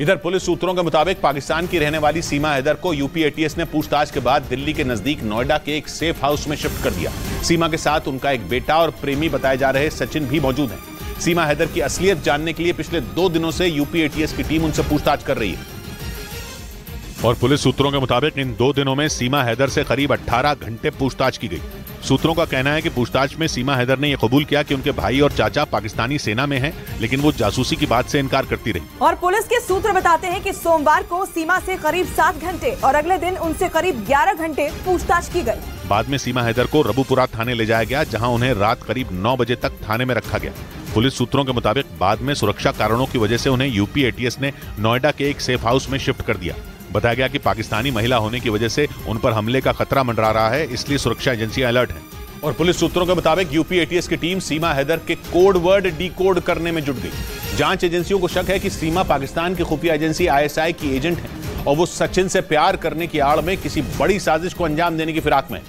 इधर पुलिस सूत्रों के मुताबिक पाकिस्तान की रहने वाली सीमा हैदर को यूपी एटीएस ने पूछताछ के बाद दिल्ली के नजदीक नोएडा के एक सेफ हाउस में शिफ्ट कर दिया। सीमा के साथ उनका एक बेटा और प्रेमी बताए जा रहे सचिन भी मौजूद हैं। सीमा हैदर की असलियत जानने के लिए पिछले 2 दिनों से यूपी एटीएस की टीम उनसे पूछताछ कर रही है। और पुलिस सूत्रों के मुताबिक इन 2 दिनों में सीमा हैदर से करीब 18 घंटे पूछताछ की गई। सूत्रों का कहना है कि पूछताछ में सीमा हैदर ने यह कबूल किया कि उनके भाई और चाचा पाकिस्तानी सेना में हैं, लेकिन वो जासूसी की बात से इनकार करती रही। और पुलिस के सूत्र बताते हैं कि सोमवार को सीमा से करीब 7 घंटे और अगले दिन उनसे करीब 11 घंटे पूछताछ की गई। बाद में सीमा हैदर को रबुपुरा थाने ले जाया गया, जहां उन्हें रात करीब 9 बजे तक थाने में रखा गया। पुलिस सूत्रों के मुताबिक बाद में सुरक्षा कारणों की वजह से उन्हें यूपी एटीएस ने नोएडा के एक सेफ हाउस में शिफ्ट कर दिया। बताया गया कि पाकिस्तानी महिला होने की वजह से उन पर हमले का खतरा मंडरा रहा है, इसलिए सुरक्षा एजेंसियां अलर्ट हैं। और पुलिस सूत्रों के मुताबिक यूपी एटीएस की टीम सीमा हैदर के कोड वर्ड डिकोड करने में जुट गई। जांच एजेंसियों को शक है कि सीमा पाकिस्तान की खुफिया एजेंसी आईएसआई की एजेंट है और वो सचिन से प्यार करने की आड़ में किसी बड़ी साजिश को अंजाम देने की फिराक में है।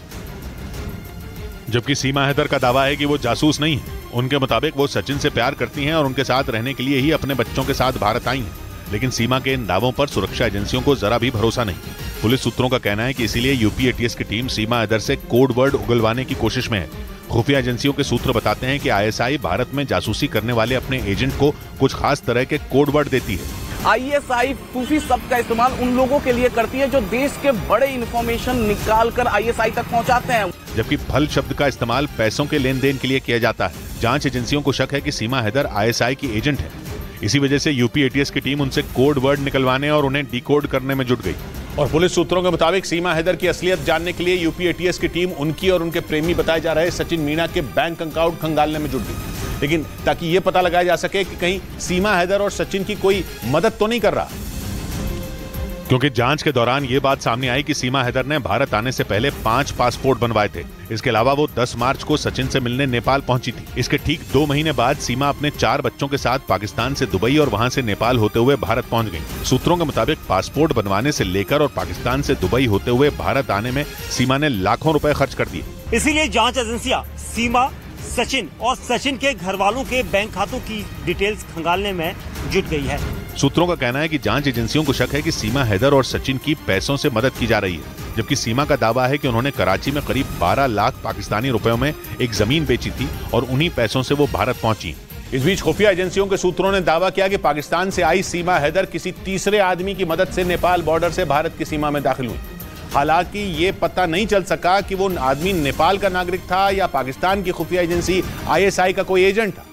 जबकि सीमा हैदर का दावा है कि वो जासूस नहीं है। उनके मुताबिक वो सचिन से प्यार करती हैं और उनके साथ रहने के लिए ही अपने बच्चों के साथ भारत आई हैं। लेकिन सीमा के इन दावों पर सुरक्षा एजेंसियों को जरा भी भरोसा नहीं। पुलिस सूत्रों का कहना है कि इसीलिए यूपी एटीएस की टीम सीमा हैदर से कोड वर्ड उगलवाने की कोशिश में है। खुफिया एजेंसियों के सूत्र बताते हैं कि आईएसआई भारत में जासूसी करने वाले अपने एजेंट को कुछ खास तरह के कोड वर्ड देती है। ISI सूफी शब्द का इस्तेमाल उन लोगों के लिए करती है जो देश के बड़े इंफॉर्मेशन निकाल कर ISI तक पहुंचाते हैं, जबकि फल शब्द का इस्तेमाल पैसों के लेन देन के लिए किया जाता है। जांच एजेंसियों को शक है कि सीमा हैदर ISI की एजेंट है। इसी वजह से यूपी ATS की टीम उनसे कोड वर्ड निकलवाने और उन्हें डिकोड करने में जुट गई। और पुलिस सूत्रों के मुताबिक सीमा हैदर की असलियत जानने के लिए यूपी ATS की टीम उनकी और उनके प्रेमी बताए जा रहे सचिन मीणा के बैंक अकाउंट खंगालने में जुट गई, लेकिन ताकि यह पता लगाया जा सके कि कहीं सीमा हैदर और सचिन की कोई मदद तो नहीं कर रहा। क्योंकि जांच के दौरान ये बात सामने आई कि सीमा हैदर ने भारत आने से पहले 5 पासपोर्ट बनवाए थे। इसके अलावा वो 10 मार्च को सचिन से मिलने नेपाल पहुंची थी। इसके ठीक 2 महीने बाद सीमा अपने 4 बच्चों के साथ पाकिस्तान से दुबई और वहां से नेपाल होते हुए भारत पहुंच गई। सूत्रों के मुताबिक पासपोर्ट बनवाने से लेकर और पाकिस्तान से दुबई होते हुए भारत आने में सीमा ने लाखों रुपए खर्च कर दिए। इसीलिए जाँच एजेंसियाँ सीमा, सचिन और सचिन के घर वालों के बैंक खातों की डिटेल्स खंगालने में जुट गई है। सूत्रों का कहना है कि जांच एजेंसियों को शक है कि सीमा हैदर और सचिन की पैसों से मदद की जा रही है, जबकि सीमा का दावा है कि उन्होंने कराची में करीब 12 लाख पाकिस्तानी रुपयों में एक जमीन बेची थी और उन्हीं पैसों से वो भारत पहुंची। इस बीच खुफिया एजेंसियों के सूत्रों ने दावा किया कि पाकिस्तान से आई सीमा हैदर किसी तीसरे आदमी की मदद से नेपाल बॉर्डर से भारत की सीमा में दाखिल हुई। हालांकि ये पता नहीं चल सका कि वो आदमी नेपाल का नागरिक था या पाकिस्तान की खुफिया एजेंसी ISI का कोई एजेंट था।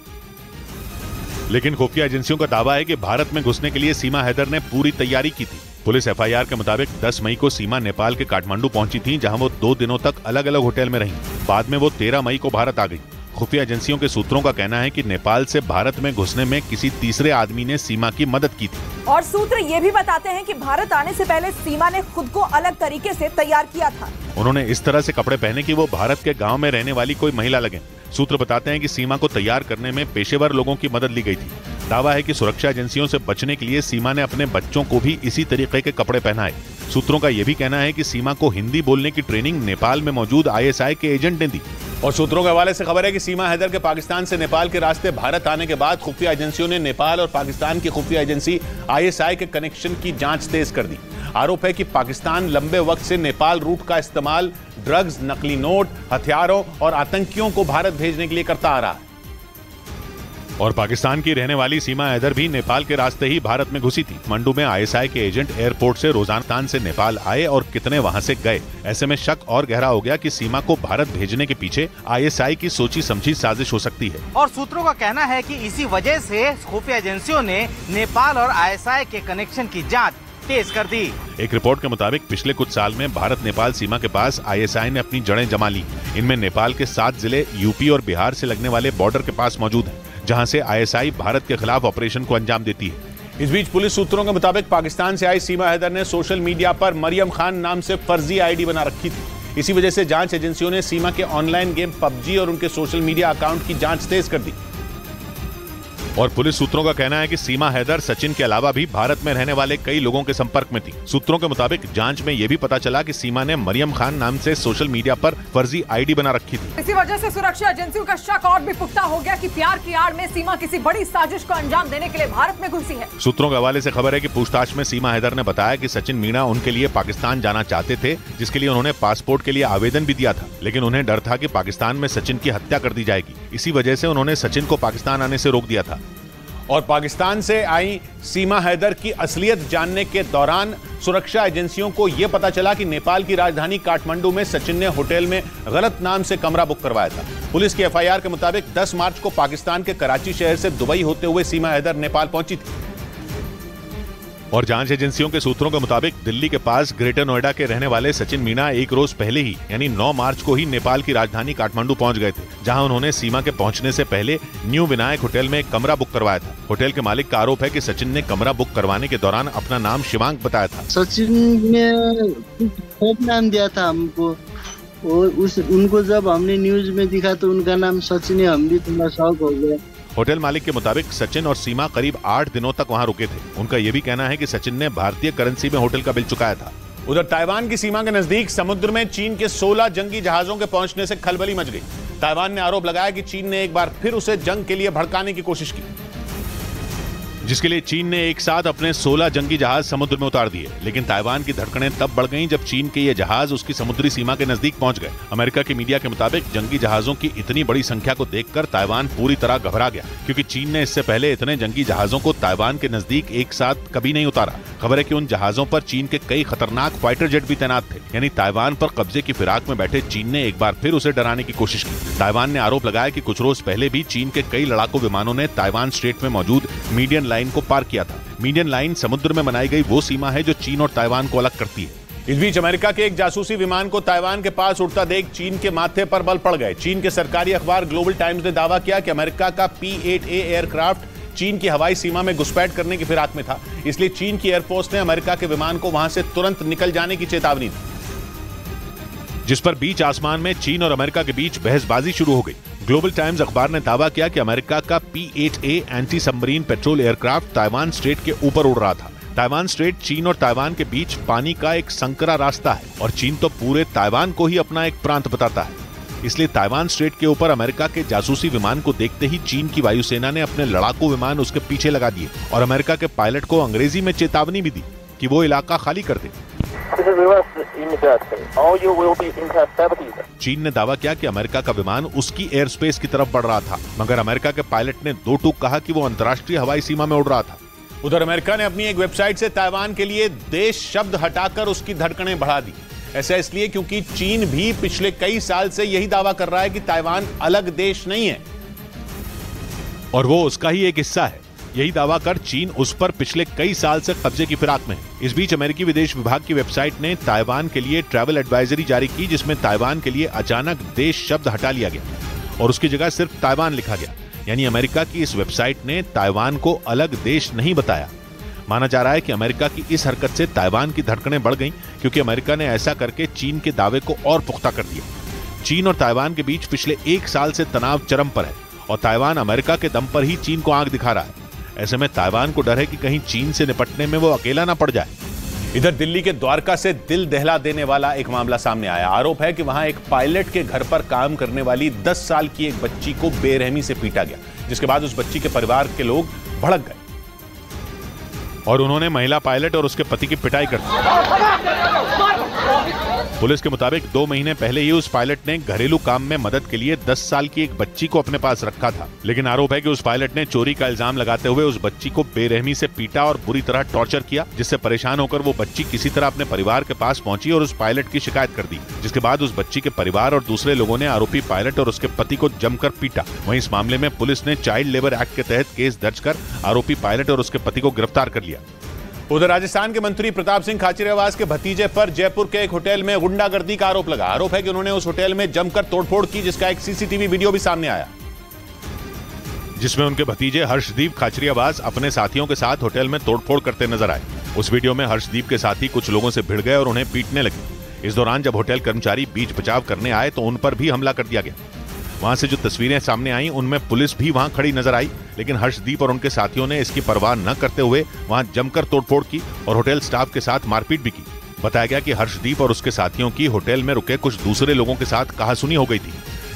लेकिन खुफिया एजेंसियों का दावा है कि भारत में घुसने के लिए सीमा हैदर ने पूरी तैयारी की थी। पुलिस FIR के मुताबिक 10 मई को सीमा नेपाल के काठमांडू पहुंची थी, जहां वो 2 दिनों तक अलग अलग होटल में रही। बाद में वो 13 मई को भारत आ गई। खुफिया एजेंसियों के सूत्रों का कहना है कि नेपाल से भारत में घुसने में किसी तीसरे आदमी ने सीमा की मदद की थी। और सूत्र ये भी बताते हैं कि भारत आने से पहले सीमा ने खुद को अलग तरीके से तैयार किया था। उन्होंने इस तरह से कपड़े पहने कि वो भारत के गांव में रहने वाली कोई महिला लगे। सूत्र बताते हैं कि सीमा को तैयार करने में पेशेवर लोगों की मदद ली गई थी। दावा है कि सुरक्षा एजेंसियों से बचने के लिए सीमा ने अपने बच्चों को भी इसी तरीके के कपड़े पहनाए। सूत्रों का यह भी कहना है कि सीमा को हिंदी बोलने की ट्रेनिंग नेपाल में मौजूद ISI के एजेंट ने दी। और सूत्रों के हवाले से खबर है कि सीमा हैदर के पाकिस्तान से नेपाल के रास्ते भारत आने के बाद खुफिया एजेंसियों ने नेपाल और पाकिस्तान की खुफिया एजेंसी ISI के कनेक्शन की जांच तेज कर दी। आरोप है कि पाकिस्तान लंबे वक्त से नेपाल रूट का इस्तेमाल ड्रग्स, नकली नोट, हथियारों और आतंकियों को भारत भेजने के लिए करता आ रहा है। और पाकिस्तान की रहने वाली सीमा हैदर भी नेपाल के रास्ते ही भारत में घुसी थी। मंडू में ISI के एजेंट एयरपोर्ट से रोजाना से नेपाल आए और कितने वहां से गए। ऐसे में शक और गहरा हो गया कि सीमा को भारत भेजने के पीछे ISI की सोची समझी साजिश हो सकती है। और सूत्रों का कहना है कि इसी वजह से खुफिया एजेंसियों ने नेपाल और ISI के कनेक्शन की जाँच तेज कर दी। एक रिपोर्ट के मुताबिक पिछले कुछ साल में भारत नेपाल सीमा के पास ISI ने अपनी जड़ें जमा ली। इनमें नेपाल के 7 जिले यूपी और बिहार से लगने वाले बॉर्डर के पास मौजूद हैं, जहां से ISI भारत के खिलाफ ऑपरेशन को अंजाम देती है। इस बीच पुलिस सूत्रों के मुताबिक पाकिस्तान से आई सीमा हैदर ने सोशल मीडिया पर मरियम खान नाम से फर्जी ID बना रखी थी। इसी वजह से जांच एजेंसियों ने सीमा के ऑनलाइन गेम PUBG और उनके सोशल मीडिया अकाउंट की जांच तेज कर दी। और पुलिस सूत्रों का कहना है कि सीमा हैदर सचिन के अलावा भी भारत में रहने वाले कई लोगों के संपर्क में थी। सूत्रों के मुताबिक जांच में यह भी पता चला कि सीमा ने मरियम खान नाम से सोशल मीडिया पर फर्जी ID बना रखी थी। इसी वजह से सुरक्षा एजेंसियों का शक और भी पुख्ता हो गया कि प्यार की आड़ में सीमा किसी बड़ी साजिश को अंजाम देने के लिए भारत में घुसी है। सूत्रों के हवाले से खबर है कि पूछताछ में सीमा हैदर ने बताया कि सचिन मीणा उनके लिए पाकिस्तान जाना चाहते थे, जिसके लिए उन्होंने पासपोर्ट के लिए आवेदन भी दिया था, लेकिन उन्हें डर था कि पाकिस्तान में सचिन की हत्या कर दी जाएगी। इसी वजह से उन्होंने सचिन को पाकिस्तान आने से रोक दिया था। और पाकिस्तान से आई सीमा हैदर की असलियत जानने के दौरान सुरक्षा एजेंसियों को यह पता चला कि नेपाल की राजधानी काठमांडू में सचिन ने होटल में गलत नाम से कमरा बुक करवाया था। पुलिस की FIR के मुताबिक 10 मार्च को पाकिस्तान के कराची शहर से दुबई होते हुए सीमा हैदर नेपाल पहुंची थी। और जांच एजेंसियों के सूत्रों के मुताबिक दिल्ली के पास ग्रेटर नोएडा के रहने वाले सचिन मीणा एक रोज पहले ही यानी 9 मार्च को ही नेपाल की राजधानी काठमांडू पहुंच गए थे, जहां उन्होंने सीमा के पहुंचने से पहले न्यू विनायक होटल में एक कमरा बुक करवाया था। होटल के मालिक का आरोप है कि सचिन ने कमरा बुक करवाने के दौरान अपना नाम शिवांक बताया था। सचिन ने नाम दिया था हमको और उनको जब हमने न्यूज में दिखा तो उनका नाम सचिन है। हम भी थोड़ा शौक हो गए। होटल मालिक के मुताबिक सचिन और सीमा करीब 8 दिनों तक वहां रुके थे। उनका यह भी कहना है कि सचिन ने भारतीय करेंसी में होटल का बिल चुकाया था। उधर ताइवान की सीमा के नजदीक समुद्र में चीन के 16 जंगी जहाजों के पहुंचने से खलबली मच गई। ताइवान ने आरोप लगाया कि चीन ने एक बार फिर उसे जंग के लिए भड़काने की कोशिश की। जिसके लिए चीन ने एक साथ अपने 16 जंगी जहाज समुद्र में उतार दिए। लेकिन ताइवान की धड़कनें तब बढ़ गईं जब चीन के ये जहाज उसकी समुद्री सीमा के नजदीक पहुंच गए। अमेरिका की मीडिया के मुताबिक जंगी जहाजों की इतनी बड़ी संख्या को देखकर ताइवान पूरी तरह घबरा गया, क्योंकि चीन ने इससे पहले इतने जंगी जहाजों को ताइवान के नजदीक एक साथ कभी नहीं उतारा। खबर है कि उन जहाजों पर चीन के कई खतरनाक फाइटर जेट भी तैनात थे, यानी ताइवान पर कब्जे की फिराक में बैठे चीन ने एक बार फिर उसे डराने की कोशिश की। ताइवान ने आरोप लगाया कि कुछ रोज पहले भी चीन के कई लड़ाकू विमानों ने ताइवान स्ट्रेट में मौजूद मीडियन लाइन को पार किया था। मीडियन लाइन समुद्र में बनाई गई वो सीमा है जो चीन और ताइवान को अलग करती है। इस बीच अमेरिका के एक जासूसी विमान को ताइवान के पास उड़ता देख चीन के माथे पर बल पड़ गए। चीन के सरकारी अखबार ग्लोबल टाइम्स ने दावा किया कि अमेरिका का P-8A एयरक्राफ्ट चीन की हवाई सीमा में घुसपैठ करने की फिराक में था, इसलिए चीन की एयरफोर्स ने अमेरिका के विमान को वहां से तुरंत निकल जाने की चेतावनी दी, जिस पर बीच आसमान में चीन और अमेरिका के बीच बहसबाजी शुरू हो गई। ग्लोबल टाइम्स अखबार ने दावा किया कि अमेरिका का P-8A anti submarine petrol aircraft Taiwan straight के ऊपर उड़ रहा था। ताइवान स्ट्रेट चीन और ताइवान के बीच पानी का एक संकरा रास्ता है और चीन तो पूरे ताइवान को ही अपना एक प्रांत बताता है। इसलिए ताइवान स्ट्रेट के ऊपर अमेरिका के जासूसी विमान को देखते ही चीन की वायुसेना ने अपने लड़ाकू विमान उसके पीछे लगा दिए और अमेरिका के पायलट को अंग्रेजी में चेतावनी भी दी कि वो इलाका खाली कर दे। चीन ने दावा किया कि अमेरिका का विमान उसकी एयर स्पेस की तरफ बढ़ रहा था, मगर अमेरिका के पायलट ने दो टूक कहा कि वो अंतर्राष्ट्रीय हवाई सीमा में उड़ रहा था। उधर अमेरिका ने अपनी एक वेबसाइट से ताइवान के लिए देश शब्द हटाकर उसकी धड़कनें बढ़ा दी। ऐसा इसलिए क्योंकि चीन भी पिछले कई साल से यही दावा कर रहा है कि ताइवान अलग देश नहीं है और वो उसका ही एक हिस्सा है। यही दावा कर चीन उस पर पिछले कई साल से कब्जे की फिराक में है। इस बीच अमेरिकी विदेश विभाग की वेबसाइट ने ताइवान के लिए ट्रैवल एडवाइजरी जारी की, जिसमें ताइवान के लिए अचानक देश शब्द हटा लिया गया और उसकी जगह सिर्फ ताइवान लिखा गया। यानी अमेरिका की इस वेबसाइट ने ताइवान को अलग देश नहीं बताया। माना जा रहा है कि अमेरिका की इस हरकत से ताइवान की धड़कनें बढ़ गईं, क्योंकि अमेरिका ने ऐसा करके चीन के दावे को और पुख्ता कर दिया। चीन और ताइवान के बीच पिछले एक साल से तनाव चरम पर है और ताइवान अमेरिका के दम पर ही चीन को आंख दिखा रहा है। ऐसे में ताइवान को डर है कि कहीं चीन से निपटने में वो अकेला ना पड़ जाए। इधर दिल्ली के द्वारका से दिल दहला देने वाला एक मामला सामने आया। आरोप है कि वहां एक पायलट के घर पर काम करने वाली 10 साल की एक बच्ची को बेरहमी से पीटा गया, जिसके बाद उस बच्ची के परिवार के लोग भड़क गए और उन्होंने महिला पायलट और उसके पति की पिटाई कर दी। पुलिस के मुताबिक 2 महीने पहले ही उस पायलट ने घरेलू काम में मदद के लिए 10 साल की एक बच्ची को अपने पास रखा था, लेकिन आरोप है कि उस पायलट ने चोरी का इल्जाम लगाते हुए उस बच्ची को बेरहमी से पीटा और बुरी तरह टॉर्चर किया, जिससे परेशान होकर वो बच्ची किसी तरह अपने परिवार के पास पहुंची और उस पायलट की शिकायत कर दी, जिसके बाद उस बच्ची के परिवार और दूसरे लोगों ने आरोपी पायलट और उसके पति को जमकर पीटा। वहीं इस मामले में पुलिस ने चाइल्ड लेबर एक्ट के तहत केस दर्ज कर आरोपी पायलट और उसके पति को गिरफ्तार कर लिया। उधर राजस्थान के मंत्री प्रताप सिंह खाचरियावास के भतीजे पर जयपुर के एक होटल में गुंडागर्दी का आरोप लगा। आरोप है कि उन्होंने उस होटल में जमकर तोड़फोड़ की, जिसका एक सीसीटीवी वीडियो भी सामने आया, जिसमें उनके भतीजे हर्षदीप खाचरियावास अपने साथियों के साथ होटल में तोड़फोड़ करते नजर आए। उस वीडियो में हर्षदीप के साथी कुछ लोगों से भिड़ गए और उन्हें पीटने लगे। इस दौरान जब होटल कर्मचारी बीच बचाव करने आए तो उन पर भी हमला कर दिया गया। वहां से जो तस्वीरें सामने आई उनमें पुलिस भी वहां खड़ी नजर आई, लेकिन हर्षदीप और उनके साथियों ने इसकी परवाह न करते हुए वहां जमकर तोड़फोड़ की और होटल स्टाफ के साथ मारपीट भी की। बताया गया कि हर्षदीप और उसके साथियों की होटल में रुके कुछ दूसरे लोगों के साथ कहासुनी हो गई थी,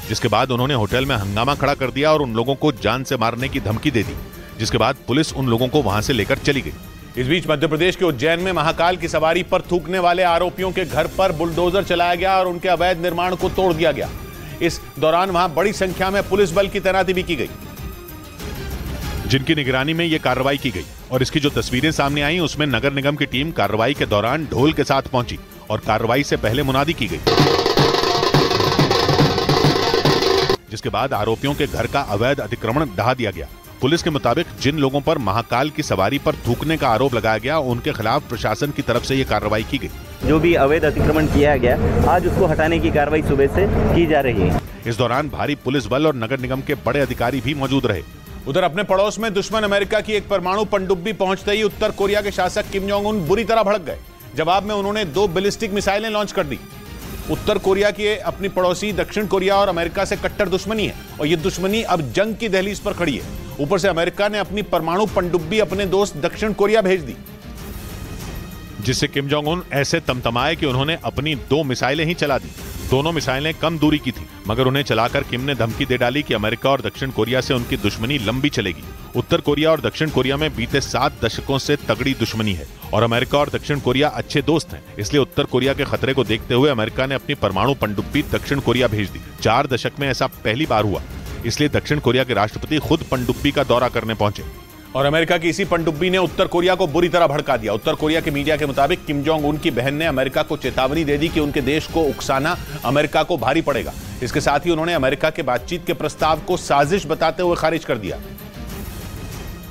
जिसके बाद उन्होंने होटल में हंगामा खड़ा कर दिया और उन लोगों को जान से मारने की धमकी दे दी, जिसके बाद पुलिस उन लोगों को वहां से लेकर चली गई। इस बीच मध्य प्रदेश के उज्जैन में महाकाल की सवारी पर थूकने वाले आरोपियों के घर पर बुलडोजर चलाया गया और उनके अवैध निर्माण को तोड़ दिया गया। इस दौरान वहां बड़ी संख्या में पुलिस बल की तैनाती भी की गई, जिनकी निगरानी में यह कार्रवाई की गई। और इसकी जो तस्वीरें सामने आई उसमें नगर निगम की टीम कार्रवाई के दौरान ढोल के साथ पहुंची और कार्रवाई से पहले मुनादी की गई, जिसके बाद आरोपियों के घर का अवैध अतिक्रमण ढहा दिया गया। पुलिस के मुताबिक जिन लोगों पर महाकाल की सवारी पर थूकने का आरोप लगाया गया उनके खिलाफ प्रशासन की तरफ से यह कार्रवाई की गई। जो भी अवैध अतिक्रमण किया गया आज उसको हटाने की कार्रवाई सुबह से की जा रही है। इस दौरान भारी पुलिस बल और नगर निगम के बड़े अधिकारी भी मौजूद रहे। उधर अपने पड़ोस में दुश्मन अमेरिका की एक परमाणु पनडुब्बी पहुंचते ही उत्तर कोरिया के शासक किम जोंग उन बुरी तरह भड़क गए। जवाब में उन्होंने 2 बैलिस्टिक मिसाइलें लॉन्च कर दी। उत्तर कोरिया की अपनी पड़ोसी दक्षिण कोरिया और अमेरिका से कट्टर दुश्मनी है और ये दुश्मनी अब जंग की दहलीज पर खड़ी है। ऊपर से अमेरिका ने अपनी परमाणु पनडुब्बी अपने दोस्त दक्षिण कोरिया भेज दी। जिससे किम जोंग उन ऐसे तमतमाए कि उन्होंने अपनी 2 मिसाइलें ही चला दी। दोनों मिसाइलें कम दूरी की थी, मगर उन्हें चलाकर किम ने धमकी दे डाली कि अमेरिका और दक्षिण कोरिया से उनकी दुश्मनी लंबी चलेगी। उत्तर कोरिया और दक्षिण कोरिया में बीते 7 दशकों से तगड़ी दुश्मनी है और अमेरिका और दक्षिण कोरिया अच्छे दोस्त हैं। इसलिए उत्तर कोरिया के खतरे को देखते हुए अमेरिका ने अपनी परमाणु पनडुब्बी दक्षिण कोरिया भेज दी। 4 दशक में ऐसा पहली बार हुआ, इसलिए दक्षिण कोरिया के राष्ट्रपति खुद पनडुब्बी का दौरा करने पहुंचे और अमेरिका की इसी पनडुब्बी ने उत्तर कोरिया को बुरी तरह भड़का दिया। उत्तर कोरिया के मीडिया के मुताबिक किम जोंग उन की बहन ने अमेरिका को चेतावनी दे दी कि उनके देश को उकसाना अमेरिका को भारी पड़ेगा। इसके साथ ही उन्होंने अमेरिका के बातचीत के प्रस्ताव को साजिश बताते हुए खारिज कर दिया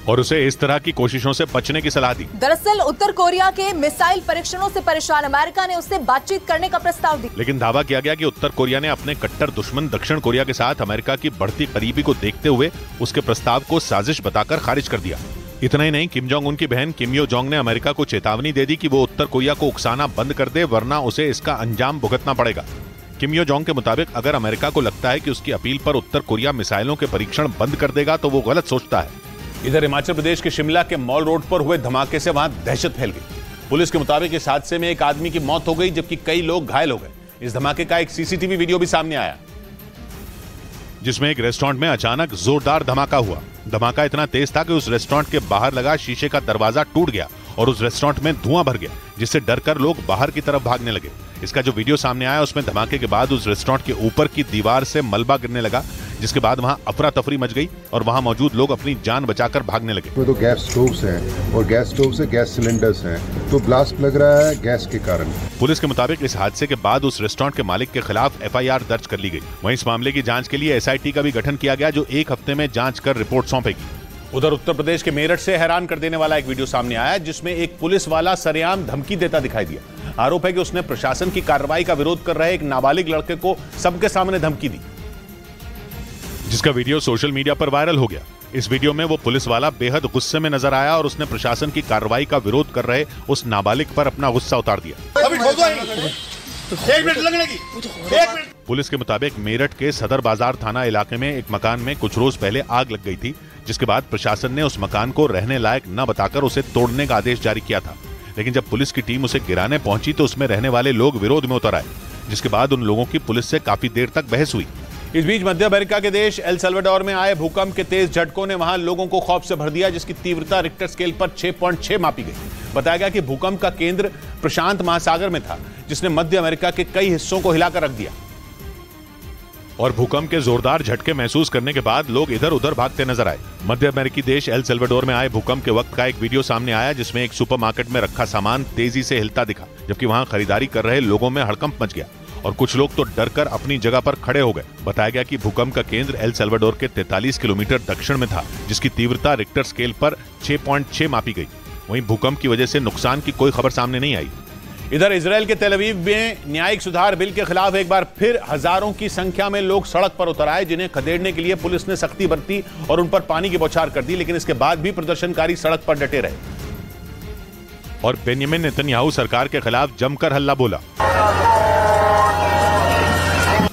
और उसे इस तरह की कोशिशों से बचने की सलाह दी। दरअसल उत्तर कोरिया के मिसाइल परीक्षणों से परेशान अमेरिका ने उससे बातचीत करने का प्रस्ताव दिया, लेकिन दावा किया गया कि उत्तर कोरिया ने अपने कट्टर दुश्मन दक्षिण कोरिया के साथ अमेरिका की बढ़ती करीबी को देखते हुए उसके प्रस्ताव को साजिश बताकर खारिज कर दिया। इतना ही नहीं, किम जोंग उन की बहन किम यो जोंग ने अमेरिका को चेतावनी दे दी कि वो उत्तर कोरिया को उकसाना बंद कर दे, वरना उसे इसका अंजाम भुगतना पड़ेगा। किम यो जोंग के मुताबिक अगर अमेरिका को लगता है कि उसकी अपील पर उत्तर कोरिया मिसाइलों के परीक्षण बंद कर देगा तो वो गलत सोचता है। इधर हिमाचल प्रदेश के शिमला के मॉल रोड पर हुए धमाके से वहां दहशत फैल गई। पुलिस के मुताबिक इस हादसे में एक आदमी की मौत हो गई जबकि कई लोग घायल हो गए। इस धमाके का एक सीसीटीवी वीडियो भी सामने आया जिसमें एक रेस्टोरेंट में अचानक जोरदार धमाका हुआ। धमाका इतना तेज था कि उस रेस्टोरेंट के बाहर लगा शीशे का दरवाजा टूट गया और उस रेस्टोरेंट में धुआं भर गया, जिससे डरकर लोग बाहर की तरफ भागने लगे। इसका जो वीडियो सामने आया उसमें धमाके के बाद उस रेस्टोरेंट के ऊपर की दीवार से मलबा गिरने लगा, जिसके बाद वहां अफरा तफरी मच गई और वहां मौजूद लोग अपनी जान बचाकर भागने लगे। तो गैस स्टोव्स हैं और गैस स्टोव से गैस सिलेंडर्स हैं, तो ब्लास्ट लग रहा है गैस के कारण। पुलिस के मुताबिक इस हादसे के बाद उस रेस्टोरेंट के मालिक के खिलाफ FIR दर्ज कर ली गई। वहीं इस मामले की जांच के लिए SIT का भी गठन किया गया जो 1 हफ्ते में जांच कर रिपोर्ट सौंपेगी। उधर उत्तर प्रदेश के मेरठ से हैरान कर देने वाला एक वीडियो सामने आया जिसमें एक पुलिस वाला सरेआम धमकी देता दिखाई दिया। आरोप है कि उसने प्रशासन की कार्रवाई का विरोध कर रहे एक नाबालिग लड़के को सबके सामने धमकी दी, जिसका वीडियो सोशल मीडिया पर वायरल हो गया। इस वीडियो में वो पुलिस वाला बेहद गुस्से में नजर आया और उसने प्रशासन की कार्रवाई का विरोध कर रहे उस नाबालिग पर अपना गुस्सा उतार दिया। पुलिस के मुताबिक मेरठ के सदर बाजार थाना इलाके में एक मकान में कुछ रोज पहले आग लग गई थी, जिसके बाद प्रशासन ने उस मकान को रहने लायक न बताकर उसे तोड़ने का आदेश जारी किया था। लेकिन जब पुलिस की टीम उसे गिराने पहुंची तो उसमें रहने वाले लोग विरोध में उतर आए, जिसके बाद उन लोगों की पुलिस से काफी देर तक बहस हुई। इस बीच मध्य अमेरिका के देश एल सल्वाडोर में आए भूकंप के तेज झटकों ने वहां लोगों को खौफ से भर दिया, जिसकी तीव्रता रिक्टर स्केल पर 6.6 मापी गई। बताया गया कि भूकंप का केंद्र प्रशांत महासागर में था, जिसने मध्य अमेरिका के कई हिस्सों को हिलाकर रख दिया और भूकंप के जोरदार झटके महसूस करने के बाद लोग इधर उधर भागते नजर आए। मध्य अमेरिकी देश एल सल्वाडोर में आए भूकंप के वक्त का एक वीडियो सामने आया जिसमें एक सुपरमार्केट में रखा सामान तेजी से हिलता दिखा, जबकि वहां खरीदारी कर रहे लोगों में हड़कंप मच गया और कुछ लोग तो डरकर अपनी जगह पर खड़े हो गए। बताया गया कि भूकंप का केंद्र एल सल्वाडोर के 43 किलोमीटर दक्षिण में था, जिसकी तीव्रता रिक्टर स्केल पर 6.6 मापी गई। वहीं भूकंप की वजह से नुकसान की कोई खबर सामने नहीं आई। इधर इजराइल के तेल अवीव में न्यायिक सुधार बिल के खिलाफ एक बार फिर हजारों की संख्या में लोग सड़क पर उतर आए, जिन्हें खदेड़ने के लिए पुलिस ने सख्ती बरती और उन पर पानी की बौछार कर दी, लेकिन इसके बाद भी प्रदर्शनकारी सड़क पर डटे रहे और बेंजामिन नेतन्याहू सरकार के खिलाफ जमकर हल्ला बोला।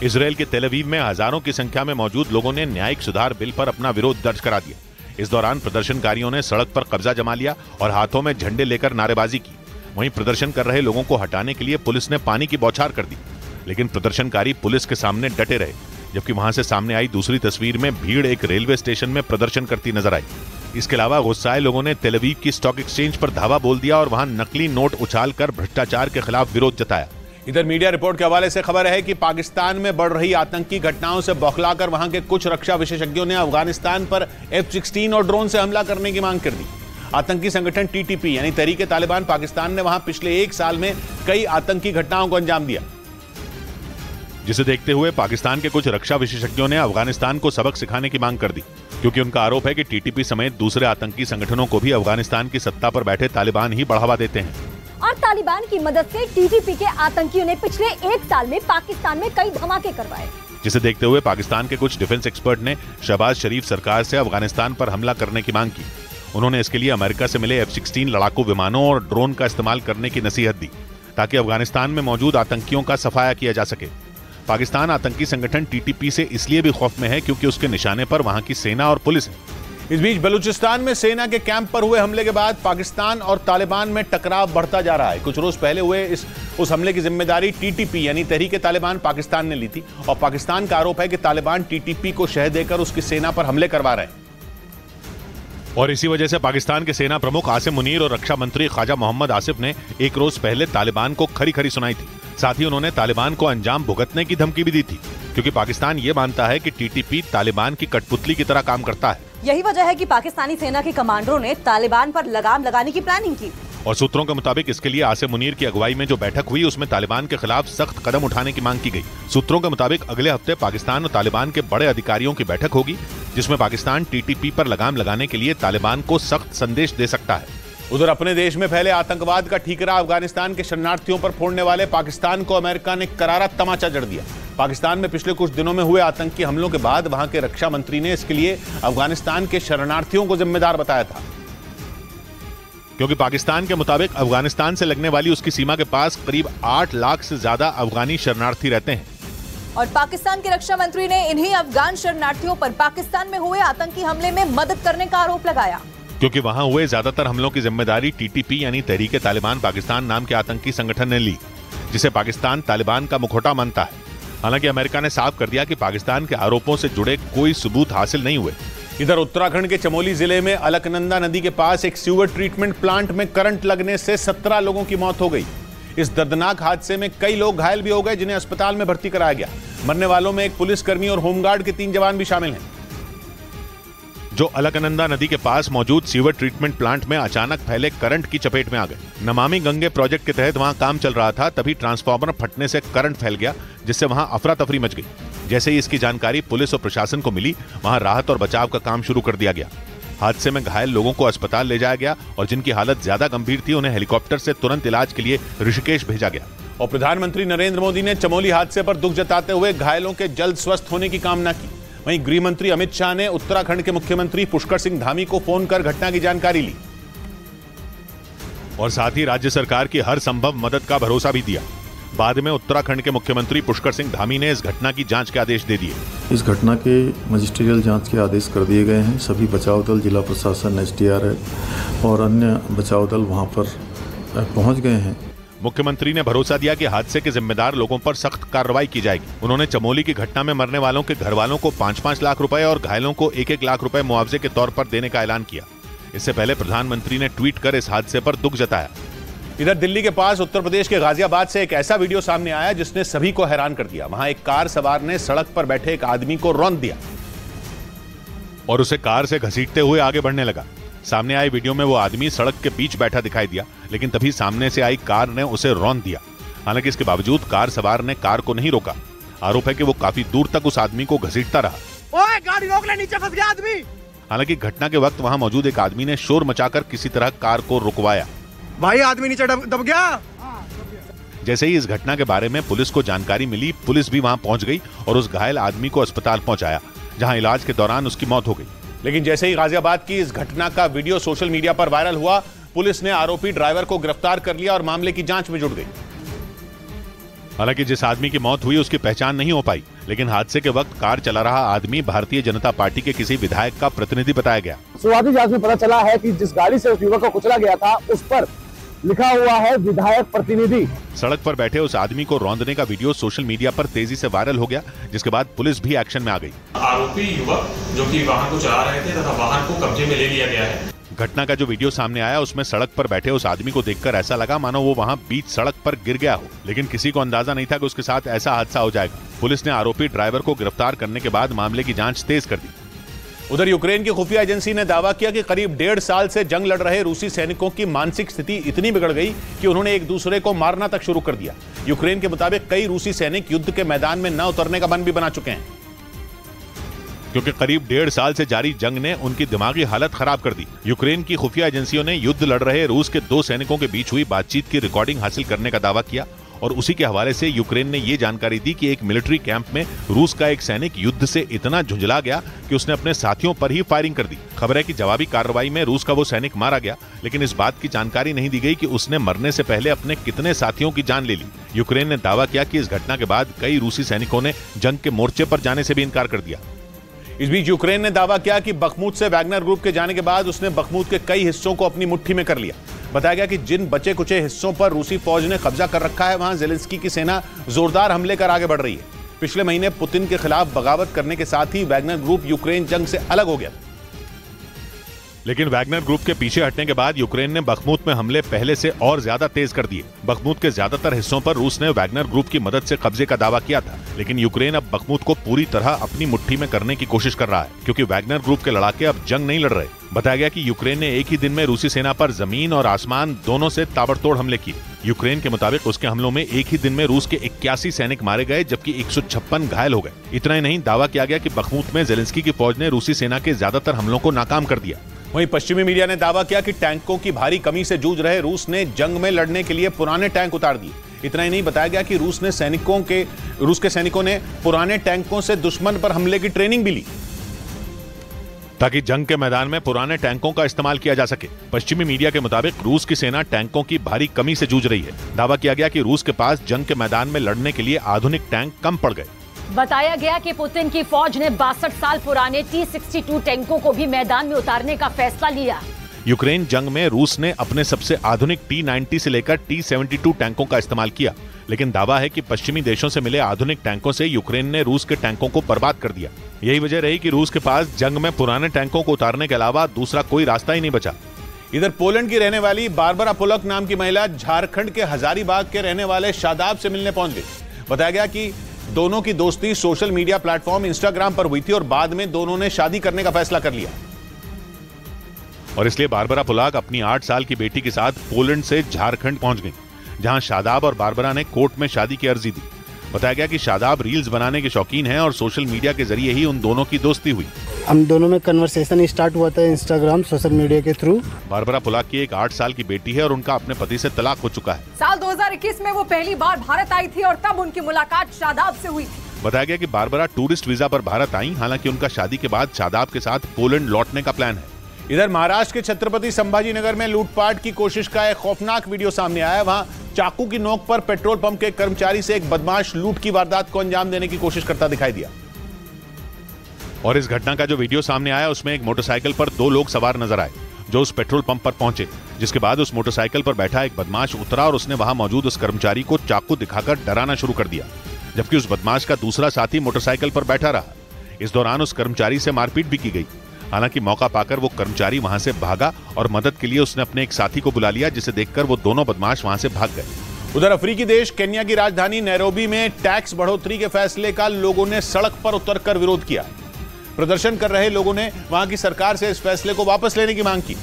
इजराइल के तेल अवीव में हजारों की संख्या में मौजूद लोगों ने न्यायिक सुधार बिल पर अपना विरोध दर्ज करा दिया। इस दौरान प्रदर्शनकारियों ने सड़क पर कब्जा जमा लिया और हाथों में झंडे लेकर नारेबाजी की। वहीं प्रदर्शन कर रहे लोगों को हटाने के लिए पुलिस ने पानी की बौछार कर दी, लेकिन प्रदर्शनकारी पुलिस के सामने डटे रहे। जबकि वहां से सामने आई दूसरी तस्वीर में भीड़ एक रेलवे स्टेशन में प्रदर्शन करती नजर आई। इसके अलावा गुस्साए लोगों ने तेल अवीव की स्टॉक एक्सचेंज पर धावा बोल दिया और वहां नकली नोट उछालकर भ्रष्टाचार के खिलाफ विरोध जताया। इधर मीडिया रिपोर्ट के हवाले से खबर है कि पाकिस्तान में बढ़ रही आतंकी घटनाओं से बौखलाकर वहां के कुछ रक्षा विशेषज्ञों ने अफगानिस्तान पर F-16 और ड्रोन से हमला करने की मांग कर दी। आतंकी संगठन TTP यानी तहरीके तालिबान पाकिस्तान ने वहां पिछले 1 साल में कई आतंकी घटनाओं को अंजाम दिया, जिसे देखते हुए पाकिस्तान के कुछ रक्षा विशेषज्ञों ने अफगानिस्तान को सबक सिखाने की मांग कर दी, क्योंकि उनका आरोप है कि TTP समेत दूसरे आतंकी संगठनों को भी अफगानिस्तान की सत्ता पर बैठे तालिबान ही बढ़ावा देते हैं। और तालिबान की मदद से TTP के आतंकियों ने पिछले 1 साल में पाकिस्तान में कई धमाके करवाए, जिसे देखते हुए पाकिस्तान के कुछ डिफेंस एक्सपर्ट ने शहबाज शरीफ सरकार से अफगानिस्तान पर हमला करने की मांग की। उन्होंने इसके लिए अमेरिका से मिले F-16 लड़ाकू विमानों और ड्रोन का इस्तेमाल करने की नसीहत दी, ताकि अफगानिस्तान में मौजूद आतंकियों का सफाया किया जा सके। पाकिस्तान आतंकी संगठन TTP से इसलिए भी खौफ में है क्योंकि उसके निशाने पर वहां की सेना और पुलिस है। इस बीच बलूचिस्तान में सेना के कैंप पर हुए हमले के बाद पाकिस्तान और तालिबान में टकराव बढ़ता जा रहा है। कुछ रोज पहले हुए उस हमले की जिम्मेदारी टीटीपी यानी तहरीक तालिबान पाकिस्तान ने ली थी और पाकिस्तान का आरोप है कि तालिबान टीटीपी को शह देकर उसकी सेना पर हमले करवा रहे हैं। और इसी वजह से पाकिस्तान के सेना प्रमुख आसिम मुनीर और रक्षा मंत्री ख्वाजा मोहम्मद आसिफ ने एक रोज पहले तालिबान को खरी खरी सुनाई थी। साथ ही उन्होंने तालिबान को अंजाम भुगतने की धमकी भी दी थी, क्योंकि पाकिस्तान ये मानता है कि टीटीपी तालिबान की कठपुतली की तरह काम करता है। यही वजह है कि पाकिस्तानी सेना के कमांडरों ने तालिबान पर लगाम लगाने की प्लानिंग की। और सूत्रों के मुताबिक इसके लिए आसिम मुनीर की अगुवाई में जो बैठक हुई उसमें तालिबान के खिलाफ सख्त कदम उठाने की मांग की गई। सूत्रों के मुताबिक अगले हफ्ते पाकिस्तान और तालिबान के बड़े अधिकारियों की बैठक होगी, जिसमें पाकिस्तान टीटीपी पर लगाम लगाने के लिए तालिबान को सख्त संदेश दे सकता है। उधर अपने देश में फैले आतंकवाद का ठीकरा अफगानिस्तान के शरणार्थियों पर फोड़ने वाले पाकिस्तान को अमेरिका ने करारा तमाचा जड़ दिया। पाकिस्तान में पिछले कुछ दिनों में हुए आतंकी हमलों के बाद वहां के रक्षा मंत्री ने इसके लिए अफगानिस्तान के शरणार्थियों को जिम्मेदार बताया था, क्योंकि पाकिस्तान के मुताबिक अफगानिस्तान से लगने वाली उसकी सीमा के पास करीब 8 लाख से ज्यादा अफगानी शरणार्थी रहते हैं। और पाकिस्तान के रक्षा मंत्री ने इन्हीं अफगान शरणार्थियों पर पाकिस्तान में हुए आतंकी हमले में मदद करने का आरोप लगाया, क्योंकि वहां हुए ज्यादातर हमलों की जिम्मेदारी टीटीपी यानी तहरीक तालिबान पाकिस्तान नाम के आतंकी संगठन ने ली, जिसे पाकिस्तान तालिबान का मुखौटा मानता है। हालांकि अमेरिका ने साफ कर दिया कि पाकिस्तान के आरोपों से जुड़े कोई सबूत हासिल नहीं हुए। इधर उत्तराखंड के चमोली जिले में अलकनंदा नदी के पास एक सीवर ट्रीटमेंट प्लांट में करंट लगने से 17 लोगों की मौत हो गई। इस दर्दनाक हादसे में कई लोग घायल भी हो गए, जिन्हें अस्पताल में भर्ती कराया गया। मरने वालों में एक पुलिसकर्मी और होमगार्ड के 3 जवान भी शामिल हैं। जो अलकनंदा नदी के पास मौजूद सीवर ट्रीटमेंट प्लांट में अचानक फैले करंट की चपेट में आ गए। नमामि गंगे प्रोजेक्ट के तहत वहां काम चल रहा था, तभी ट्रांसफार्मर फटने से करंट फैल गया, जिससे वहां अफरा तफरी मच गई। जैसे ही इसकी जानकारी पुलिस और प्रशासन को मिली, वहां राहत और बचाव का काम शुरू कर दिया गया। हादसे में घायल लोगों को अस्पताल ले जाया गया और जिनकी हालत ज्यादा गंभीर थी उन्हें हेलीकॉप्टर से तुरंत इलाज के लिए ऋषिकेश भेजा गया। और प्रधानमंत्री नरेंद्र मोदी ने चमोली हादसे पर दुख जताते हुए घायलों के जल्द स्वस्थ होने की कामना की। वहीं गृह मंत्री अमित शाह ने उत्तराखंड के मुख्यमंत्री पुष्कर सिंह धामी को फोन कर घटना की जानकारी ली और साथ ही राज्य सरकार की हर संभव मदद का भरोसा भी दिया। बाद में उत्तराखंड के मुख्यमंत्री पुष्कर सिंह धामी ने इस घटना की जांच के आदेश दे दिए। इस घटना के मजिस्ट्रियल जांच के आदेश कर दिए गए हैं। सभी बचाव दल, जिला प्रशासन, एसडीआरएफ और अन्य बचाव दल वहां पर पहुंच गए हैं। मुख्यमंत्री ने भरोसा दिया कि हादसे के जिम्मेदार लोगों पर सख्त कार्रवाई की जाएगी। उन्होंने चमोली की घटना में मरने वालों के घर वालों को 5-5 लाख रुपए और घायलों को 1-1 लाख रुपए मुआवजे के तौर पर देने का ऐलान किया। इससे पहले प्रधानमंत्री ने ट्वीट कर इस हादसे पर दुख जताया। इधर दिल्ली के पास उत्तर प्रदेश के गाजियाबाद से एक ऐसा वीडियो सामने आया जिसने सभी को हैरान कर दिया। वहां एक कार सवार ने सड़क पर बैठे एक आदमी को रौंद दिया और उसे कार से घसीटते हुए आगे बढ़ने लगा। सामने आए वीडियो में वो आदमी सड़क के बीच बैठा दिखाई दिया, लेकिन तभी सामने से आई कार ने उसे रौंद दिया। हालांकि इसके बावजूद कार सवार ने कार को नहीं रोका। आरोप है कि वो काफी दूर तक उस आदमी को घसीटता रहा। ओए, गाड़ी रोक ले, नीचे फंस गया आदमी। हालांकि घटना के वक्त वहां मौजूद एक आदमी ने शोर मचाकर किसी तरह कार को रुकवाया। भाई, आदमी नीचे दब गया। जैसे ही इस घटना के बारे में पुलिस को जानकारी मिली, पुलिस भी वहां पहुंच गई और उस घायल आदमी को अस्पताल पहुंचाया, जहां इलाज के दौरान उसकी मौत हो गई। लेकिन जैसे ही गाजियाबाद की इस घटना का वीडियो सोशल मीडिया पर वायरल हुआ, पुलिस ने आरोपी ड्राइवर को गिरफ्तार कर लिया और मामले की जांच में जुट गई। हालांकि जिस आदमी की मौत हुई उसकी पहचान नहीं हो पाई, लेकिन हादसे के वक्त कार चला रहा आदमी भारतीय जनता पार्टी के किसी विधायक का प्रतिनिधि बताया गया। शुरुआती जांच में पता चला है कि जिस गाड़ी से उस युवक को कुचला गया था उस पर लिखा हुआ है विधायक प्रतिनिधि। सड़क पर बैठे उस आदमी को रौंदने का वीडियो सोशल मीडिया पर तेजी से वायरल हो गया, जिसके बाद पुलिस भी एक्शन में आ गई। आरोपी युवक जो कि वाहन को चला रहे थे तथा वाहन को कब्जे में ले लिया गया है। घटना का जो वीडियो सामने आया उसमें सड़क पर बैठे उस आदमी को देखकर ऐसा लगा मानो वो वहां बीच सड़क पर गिर गया हो, लेकिन किसी को अंदाजा नहीं था कि उसके साथ ऐसा हादसा हो जाएगा। पुलिस ने आरोपी ड्राइवर को गिरफ्तार करने के बाद मामले की जांच तेज कर दी। उधर यूक्रेन की खुफिया एजेंसी ने दावा किया कि करीब 1.5 साल से जंग लड़ रहे रूसी सैनिकों की मानसिक स्थिति इतनी बिगड़ गई कि उन्होंने एक दूसरे को मारना तक शुरू कर दिया। यूक्रेन के मुताबिक कई रूसी सैनिक युद्ध के मैदान में न उतरने का मन भी बना चुके हैं, क्योंकि करीब 1.5 साल से जारी जंग ने उनकी दिमागी हालत खराब कर दी। यूक्रेन की खुफिया एजेंसियों ने युद्ध लड़ रहे रूस के 2 सैनिकों के बीच हुई बातचीत की रिकॉर्डिंग हासिल करने का दावा किया और उसी के हवाले से यूक्रेन ने ये जानकारी दी कि एक मिलिट्री कैंप में रूस का एक सैनिक युद्ध से इतना झुंझला गया कि उसने अपने साथियों पर ही फायरिंग कर दी। खबर है कि जवाबी कार्रवाई में रूस का वो सैनिक मारा गया, लेकिन इस बात की जानकारी नहीं दी गई कि उसने मरने से पहले अपने कितने साथियों की जान ले ली। यूक्रेन ने दावा किया कि इस घटना के बाद कई रूसी सैनिकों ने जंग के मोर्चे पर जाने से भी इनकार कर दिया। इस बीच यूक्रेन ने दावा किया कि बखमुत से वैगनर ग्रुप के जाने के बाद उसने बखमुत के कई हिस्सों को अपनी मुट्ठी में कर लिया। बताया गया कि जिन बचे कुचे हिस्सों पर रूसी फौज ने कब्जा कर रखा है, वहां ज़ेलेंस्की की सेना जोरदार हमले कर आगे बढ़ रही है। पिछले महीने पुतिन के खिलाफ बगावत करने के साथ ही वैगनर ग्रुप यूक्रेन जंग से अलग हो गया। लेकिन वैगनर ग्रुप के पीछे हटने के बाद यूक्रेन ने बखमुत में हमले पहले से और ज्यादा तेज कर दिए। बखमुत के ज्यादातर हिस्सों पर रूस ने वैगनर ग्रुप की मदद से कब्जे का दावा किया था, लेकिन यूक्रेन अब बखमुत को पूरी तरह अपनी मुट्ठी में करने की कोशिश कर रहा है, क्योंकि वैगनर ग्रुप के लड़ाके अब जंग नहीं लड़ रहे। बताया गया कि यूक्रेन ने एक ही दिन में रूसी सेना पर जमीन और आसमान दोनों से ताबड़तोड़ हमले किए। यूक्रेन के मुताबिक उसके हमलों में एक ही दिन में रूस के 81 सैनिक मारे गए, जबकि 156 घायल हो गए। इतना ही नहीं, दावा किया गया कि बखमुत में ज़ेलेंस्की की फौज ने रूसी सेना के ज्यादातर हमलों को नाकाम कर दिया। वहीं पश्चिमी मीडिया ने दावा किया कि टैंकों की भारी कमी से जूझ रहे रूस ने जंग में लड़ने के लिए पुराने टैंक उतार दिए। इतना ही नहीं, बताया गया कि रूस के सैनिकों ने पुराने टैंकों से दुश्मन पर हमले की ट्रेनिंग भी ली, ताकि जंग के मैदान में पुराने टैंकों का इस्तेमाल किया जा सके। पश्चिमी मीडिया के मुताबिक रूस की सेना टैंकों की भारी कमी से जूझ रही है। दावा किया गया कि रूस के पास जंग के मैदान में लड़ने के लिए आधुनिक टैंक कम पड़ गए। बताया गया कि पुतिन की फौज ने 62 साल पुराने T-62 टैंकों को भी मैदान में उतारने का फैसला लिया। यूक्रेन जंग में रूस ने अपने सबसे आधुनिक T-90 से लेकर T-72 टैंकों का इस्तेमाल किया, लेकिन दावा है कि पश्चिमी देशों से मिले आधुनिक टैंकों से यूक्रेन ने रूस के टैंकों को बर्बाद कर दिया। यही वजह रही कि रूस के पास जंग में पुराने टैंकों को उतारने के अलावा दूसरा कोई रास्ता ही नहीं बचा। इधर पोलैंड की रहने वाली बारबरा पोलक नाम की महिला झारखंड के हजारीबाग के रहने वाले शादाब से मिलने पहुंच गई। बताया गया कि दोनों की दोस्ती सोशल मीडिया प्लेटफॉर्म इंस्टाग्राम पर हुई थी और बाद में दोनों ने शादी करने का फैसला कर लिया। और इसलिए बारबरा पुलाक अपनी 8 साल की बेटी के साथ पोलैंड से झारखंड पहुंच गई, जहां शादाब और बारबरा ने कोर्ट में शादी की अर्जी दी। बताया गया कि शादाब रील्स बनाने के शौकीन हैं और सोशल मीडिया के जरिए ही उन दोनों की दोस्ती हुई। हम दोनों में कन्वर्सेशन स्टार्ट हुआ था इंस्टाग्राम सोशल मीडिया के थ्रू। बारबरा पुलाक की एक 8 साल की बेटी है और उनका अपने पति से तलाक हो चुका है। साल 2021 में वो पहली बार भारत आई थी और तब उनकी मुलाकात शादाब से हुई थी। बताया गया कि बारबरा टूरिस्ट वीजा पर भारत आई, हालांकि उनका शादी के बाद शादाब के साथ पोलैंड लौटने का प्लान है। इधर महाराष्ट्र के छत्रपति संभाजी नगर में लूटपाट की कोशिश का एक खौफनाक वीडियो सामने आया। वहां चाकू की नोक पर पेट्रोल पंप के कर्मचारी से एक बदमाश लूट की वारदात को अंजाम देने की कोशिश करता दिखाई दिया। और इस घटना का जो वीडियो सामने आया उसमें एक मोटरसाइकिल पर 2 लोग सवार नजर आए, जो उस पेट्रोल पंप पर पहुंचे, जिसके बाद उस मोटरसाइकिल पर बैठा एक बदमाश उतरा और उसने वहां मौजूद उस कर्मचारी को चाकू दिखाकर डराना शुरू कर दिया, जबकि उस बदमाश का दूसरा साथी मोटरसाइकिल पर बैठा रहा। इस दौरान उस कर्मचारी से मारपीट भी की गई। हालांकि मौका पाकर वो कर्मचारी वहां से भागा और मदद के लिए उसने अपने एक साथी को बुला लिया, जिसे देखकर वो दोनों बदमाश वहां से भाग गए। उधर अफ्रीकी देश केन्या की राजधानी नैरोबी में टैक्स बढ़ोतरी के फैसले का लोगों ने सड़क पर उतरकर विरोध किया। प्रदर्शन कर रहे लोगों ने वहां की सरकार से इस फैसले को वापस लेने की मांग की,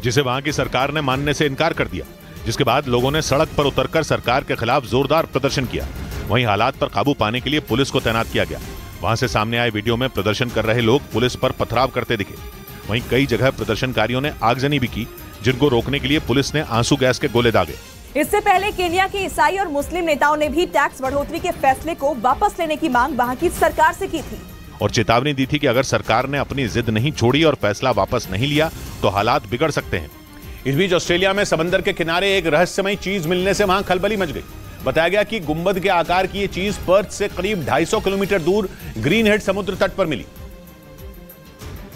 जिसे वहां की सरकार ने मानने से इनकार कर दिया, जिसके बाद लोगों ने सड़क पर उतरकर सरकार के खिलाफ जोरदार प्रदर्शन किया। वहीं हालात पर काबू पाने के लिए पुलिस को तैनात किया गया। वहां से सामने आए वीडियो में प्रदर्शन कर रहे लोग पुलिस पर पथराव करते दिखे। वहीं कई जगह प्रदर्शनकारियों ने आगजनी भी की, जिनको रोकने के लिए पुलिस ने आंसू गैस के गोले दागे। इससे पहले केन्या के ईसाई और मुस्लिम नेताओं ने भी टैक्स बढ़ोतरी के फैसले को वापस लेने की मांग वहां की सरकार से की थी और चेतावनी दी थी कि अगर सरकार ने अपनी जिद नहीं छोड़ी और फैसला वापस नहीं लिया तो हालात बिगड़ सकते हैं। इस बीच ऑस्ट्रेलिया में समंदर के किनारे एक रहस्यमयी चीज मिलने से वहां खलबली मच गई। बताया गया कि गुंबद के आकार की ये चीज पर्थ से करीब 250 किलोमीटर दूर ग्रीन हेड समुद्र तट पर मिली,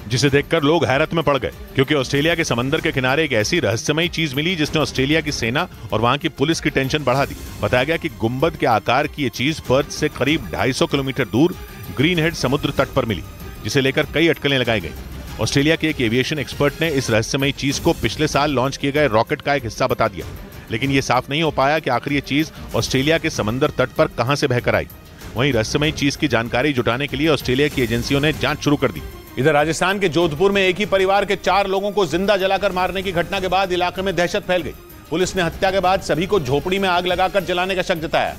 जिसे देखकर लोग हैरत में पड़ गए, क्योंकि ऑस्ट्रेलिया के समंदर के किनारे एक ऐसी रहस्यमयी चीज मिली जिसने ऑस्ट्रेलिया की सेना और वहां की पुलिस की टेंशन बढ़ा दी। बताया गया कि गुंबद के आकार की ये चीज पर्थ से करीब 250 किलोमीटर दूर ग्रीन हेड समुद्र तट पर मिली, जिसे लेकर कई अटकलें लगाई गई। ऑस्ट्रेलिया के एक एविएशन एक्सपर्ट ने इस रहस्यमयी चीज को पिछले साल लॉन्च किए गए रॉकेट का एक हिस्सा बता दिया, लेकिन यह साफ नहीं हो पाया कि आखिर ये चीज ऑस्ट्रेलिया के समंदर तट पर कहां से बहकर आई। वहीं रहस्यमयी चीज की जानकारी जुटाने के लिए ऑस्ट्रेलिया की एजेंसियों ने जांच शुरू कर दी। इधर राजस्थान के जोधपुर में एक ही परिवार के 4 लोगों को जिंदा जलाकर मारने की घटना के बाद इलाके में दहशत फैल गई। पुलिस ने हत्या के बाद सभी को झोपड़ी में आग लगाकर जलाने का शक जताया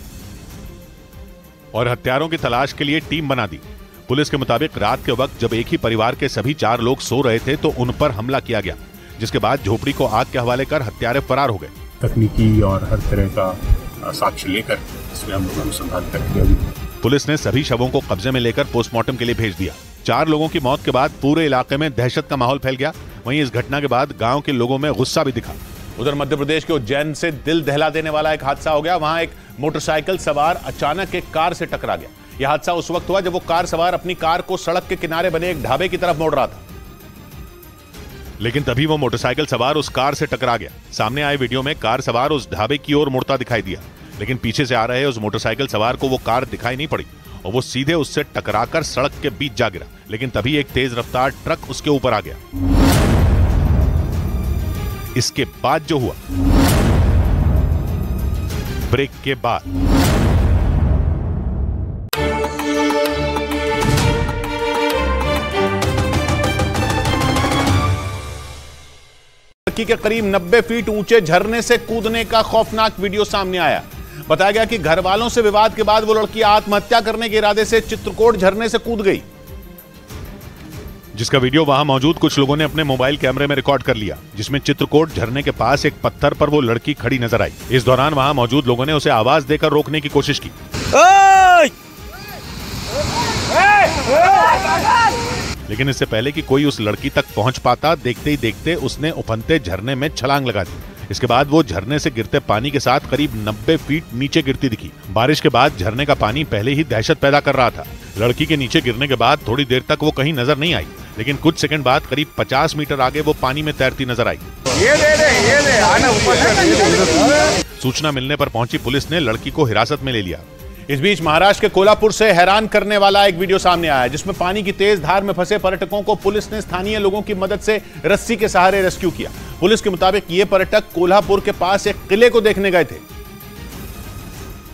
और हत्यारों की तलाश के लिए टीम बना दी। पुलिस के मुताबिक रात के वक्त जब एक ही परिवार के सभी 4 लोग सो रहे थे तो उन पर हमला किया गया, जिसके बाद झोपड़ी को आग के हवाले कर हत्यारे फरार हो गए। तकनीकी और हर तरह का साक्ष्य लेकर इसमें हम लोग अनुसंधान करेंगे। पुलिस ने सभी शवों को कब्जे में लेकर पोस्टमार्टम के लिए भेज दिया। 4 लोगों की मौत के बाद पूरे इलाके में दहशत का माहौल फैल गया। वहीं इस घटना के बाद गांव के लोगों में गुस्सा भी दिखा। उधर मध्य प्रदेश के उज्जैन से दिल दहला देने वाला एक हादसा हो गया। वहां एक मोटरसाइकिल सवार अचानक एक कार से टकरा गया। यह हादसा उस वक्त हुआ जब वो कार सवार अपनी कार को सड़क के किनारे बने एक ढाबे की तरफ मोड़ रहा था, लेकिन तभी वो मोटरसाइकिल सवार उस कार से टकरा गया। सामने आए वीडियो में कार सवार उस ढाबे की ओर मुड़ता दिखाई दिया, लेकिन पीछे से आ रहे उस मोटरसाइकिल सवार को वो कार दिखाई नहीं पड़ी और वो सीधे उससे टकराकर सड़क के बीच जा गिरा। लेकिन तभी एक तेज रफ्तार ट्रक उसके ऊपर आ गया। इसके बाद जो हुआ, ब्रेक के बाद के करीब 90 फीट ऊंचे झरने से कूदने का खौफनाक वीडियो सामने आया। बताया गया कि घर वालों से विवाद के बाद वो लड़की आत्महत्या करने के इरादे से चित्रकूट झरने से कूद गई, जिसका वीडियो वहां मौजूद कुछ लोगों ने अपने मोबाइल कैमरे में रिकॉर्ड कर लिया, जिसमें चित्रकूट झरने के पास एक पत्थर पर वो लड़की खड़ी नजर आई। इस दौरान वहां मौजूद लोगों ने उसे आवाज देकर रोकने की कोशिश की, लेकिन इससे पहले कि कोई उस लड़की तक पहुंच पाता, देखते ही देखते उसने उफनते झरने में छलांग लगा दी। इसके बाद वो झरने से गिरते पानी के साथ करीब 90 फीट नीचे गिरती दिखी। बारिश के बाद झरने का पानी पहले ही दहशत पैदा कर रहा था। लड़की के नीचे गिरने के बाद थोड़ी देर तक वो कहीं नजर नहीं आई, लेकिन कुछ सेकंड बाद करीब 50 मीटर आगे वो पानी में तैरती नजर आई। सूचना मिलने पर पहुंची पुलिस ने लड़की को हिरासत में ले लिया। इस बीच महाराष्ट्र के कोल्हापुर से हैरान करने वाला एक वीडियो सामने आया, जिसमें पानी की तेज धार में फंसे पर्यटकों को पुलिस ने स्थानीय लोगों की मदद से रस्सी के सहारे रेस्क्यू किया। पुलिस के मुताबिक ये पर्यटक कोल्हापुर के पास एक किले को देखने गए थे,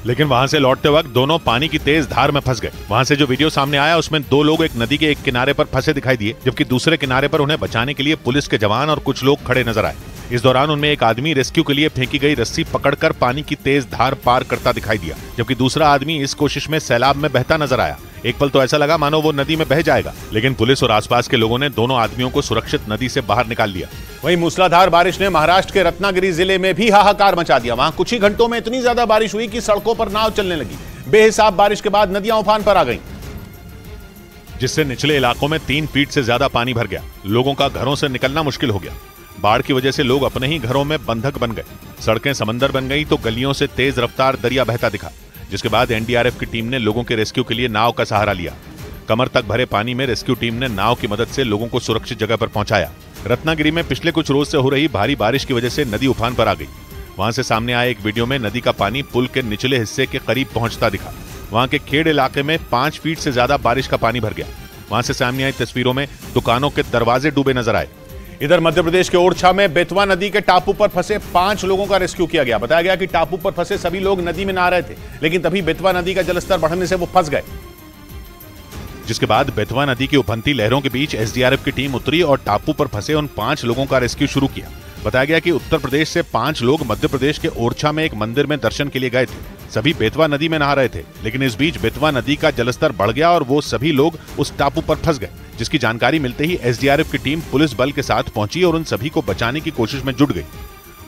लेकिन वहां से लौटते वक्त दोनों पानी की तेज धार में फंस गए। वहां से जो वीडियो सामने आया उसमें 2 लोग एक नदी के एक किनारे पर फंसे दिखाई दिए, जबकि दूसरे किनारे पर उन्हें बचाने के लिए पुलिस के जवान और कुछ लोग खड़े नजर आए। इस दौरान उनमें एक आदमी रेस्क्यू के लिए फेंकी गई रस्सी पकड़कर पानी की तेज धार पार करता दिखाई दिया, जबकि दूसरा आदमी इस कोशिश में सैलाब में बहता नजर आया। एक पल तो ऐसा लगा मानो वो नदी में बह जाएगा, लेकिन पुलिस और आसपास के लोगों ने दोनों आदमियों को सुरक्षित नदी से बाहर निकाल लिया। वहीं मूसलाधार बारिश ने महाराष्ट्र के रत्नागिरी जिले में भी हाहाकार मचा दिया। वहां कुछ ही घंटों में इतनी ज्यादा बारिश हुई कि सड़कों पर नाव चलने लगी। बेहिसाब बारिश के बाद नदियां उफान पर आ गईं, जिससे निचले इलाकों में 3 फीट से ज्यादा पानी भर गया। लोगों का घरों से निकलना मुश्किल हो गया। बाढ़ की वजह से लोग अपने ही घरों में बंधक बन गए। सड़कें समंदर बन गई तो गलियों से तेज रफ्तार दरिया बहता दिखा, जिसके बाद एनडीआरएफ की टीम ने लोगों के रेस्क्यू के लिए नाव का सहारा लिया। कमर तक भरे पानी में रेस्क्यू टीम ने नाव की मदद से लोगों को सुरक्षित जगह पर पहुंचाया। रत्नागिरी में पिछले कुछ रोज से हो रही भारी बारिश की वजह से नदी उफान पर आ गई। वहां से सामने आए एक वीडियो में नदी का पानी पुल के निचले हिस्से के करीब पहुंचता दिखा। वहां के खेड़ इलाके में 5 फीट से ज्यादा बारिश का पानी भर गया। वहां से सामने आई तस्वीरों में दुकानों के दरवाजे डूबे नजर आए। इधर मध्य प्रदेश के ओरछा में बेतवा नदी के टापू पर फंसे 5 लोगों का रेस्क्यू किया गया। बताया गया कि टापू पर फंसे सभी लोग नदी में नहा रहे थे, लेकिन तभी बेतवा नदी का जलस्तर बढ़ने से वो फंस गए, जिसके बाद बेतवा नदी की उफनती लहरों के बीच एसडीआरएफ की टीम उतरी और टापू पर फंसे उन 5 लोगों का रेस्क्यू शुरू किया। बताया गया कि उत्तर प्रदेश से 5 लोग मध्य प्रदेश के ओरछा में एक मंदिर में दर्शन के लिए गए थे। सभी बेतवा नदी में नहा रहे थे, लेकिन इस बीच बेतवा नदी का जलस्तर बढ़ गया और वो सभी लोग उस टापू पर फंस गए, जिसकी जानकारी मिलते ही एसडीआरएफ की टीम पुलिस बल के साथ पहुंची और उन सभी को बचाने की कोशिश में जुट गई।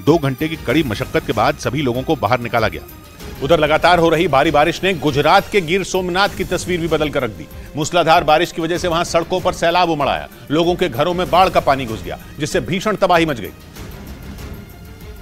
2 घंटे की कड़ी मशक्कत के बाद सभी लोगों को बाहर निकाला गया। उधर लगातार हो रही भारी बारिश ने गुजरात के गिर सोमनाथ की तस्वीर भी बदल कर रख दी। मूसलाधार बारिश की वजह से वहां सड़कों पर सैलाब उमड़ आया। लोगों के घरों में बाढ़ का पानी घुस गया, जिससे भीषण तबाही मच गई।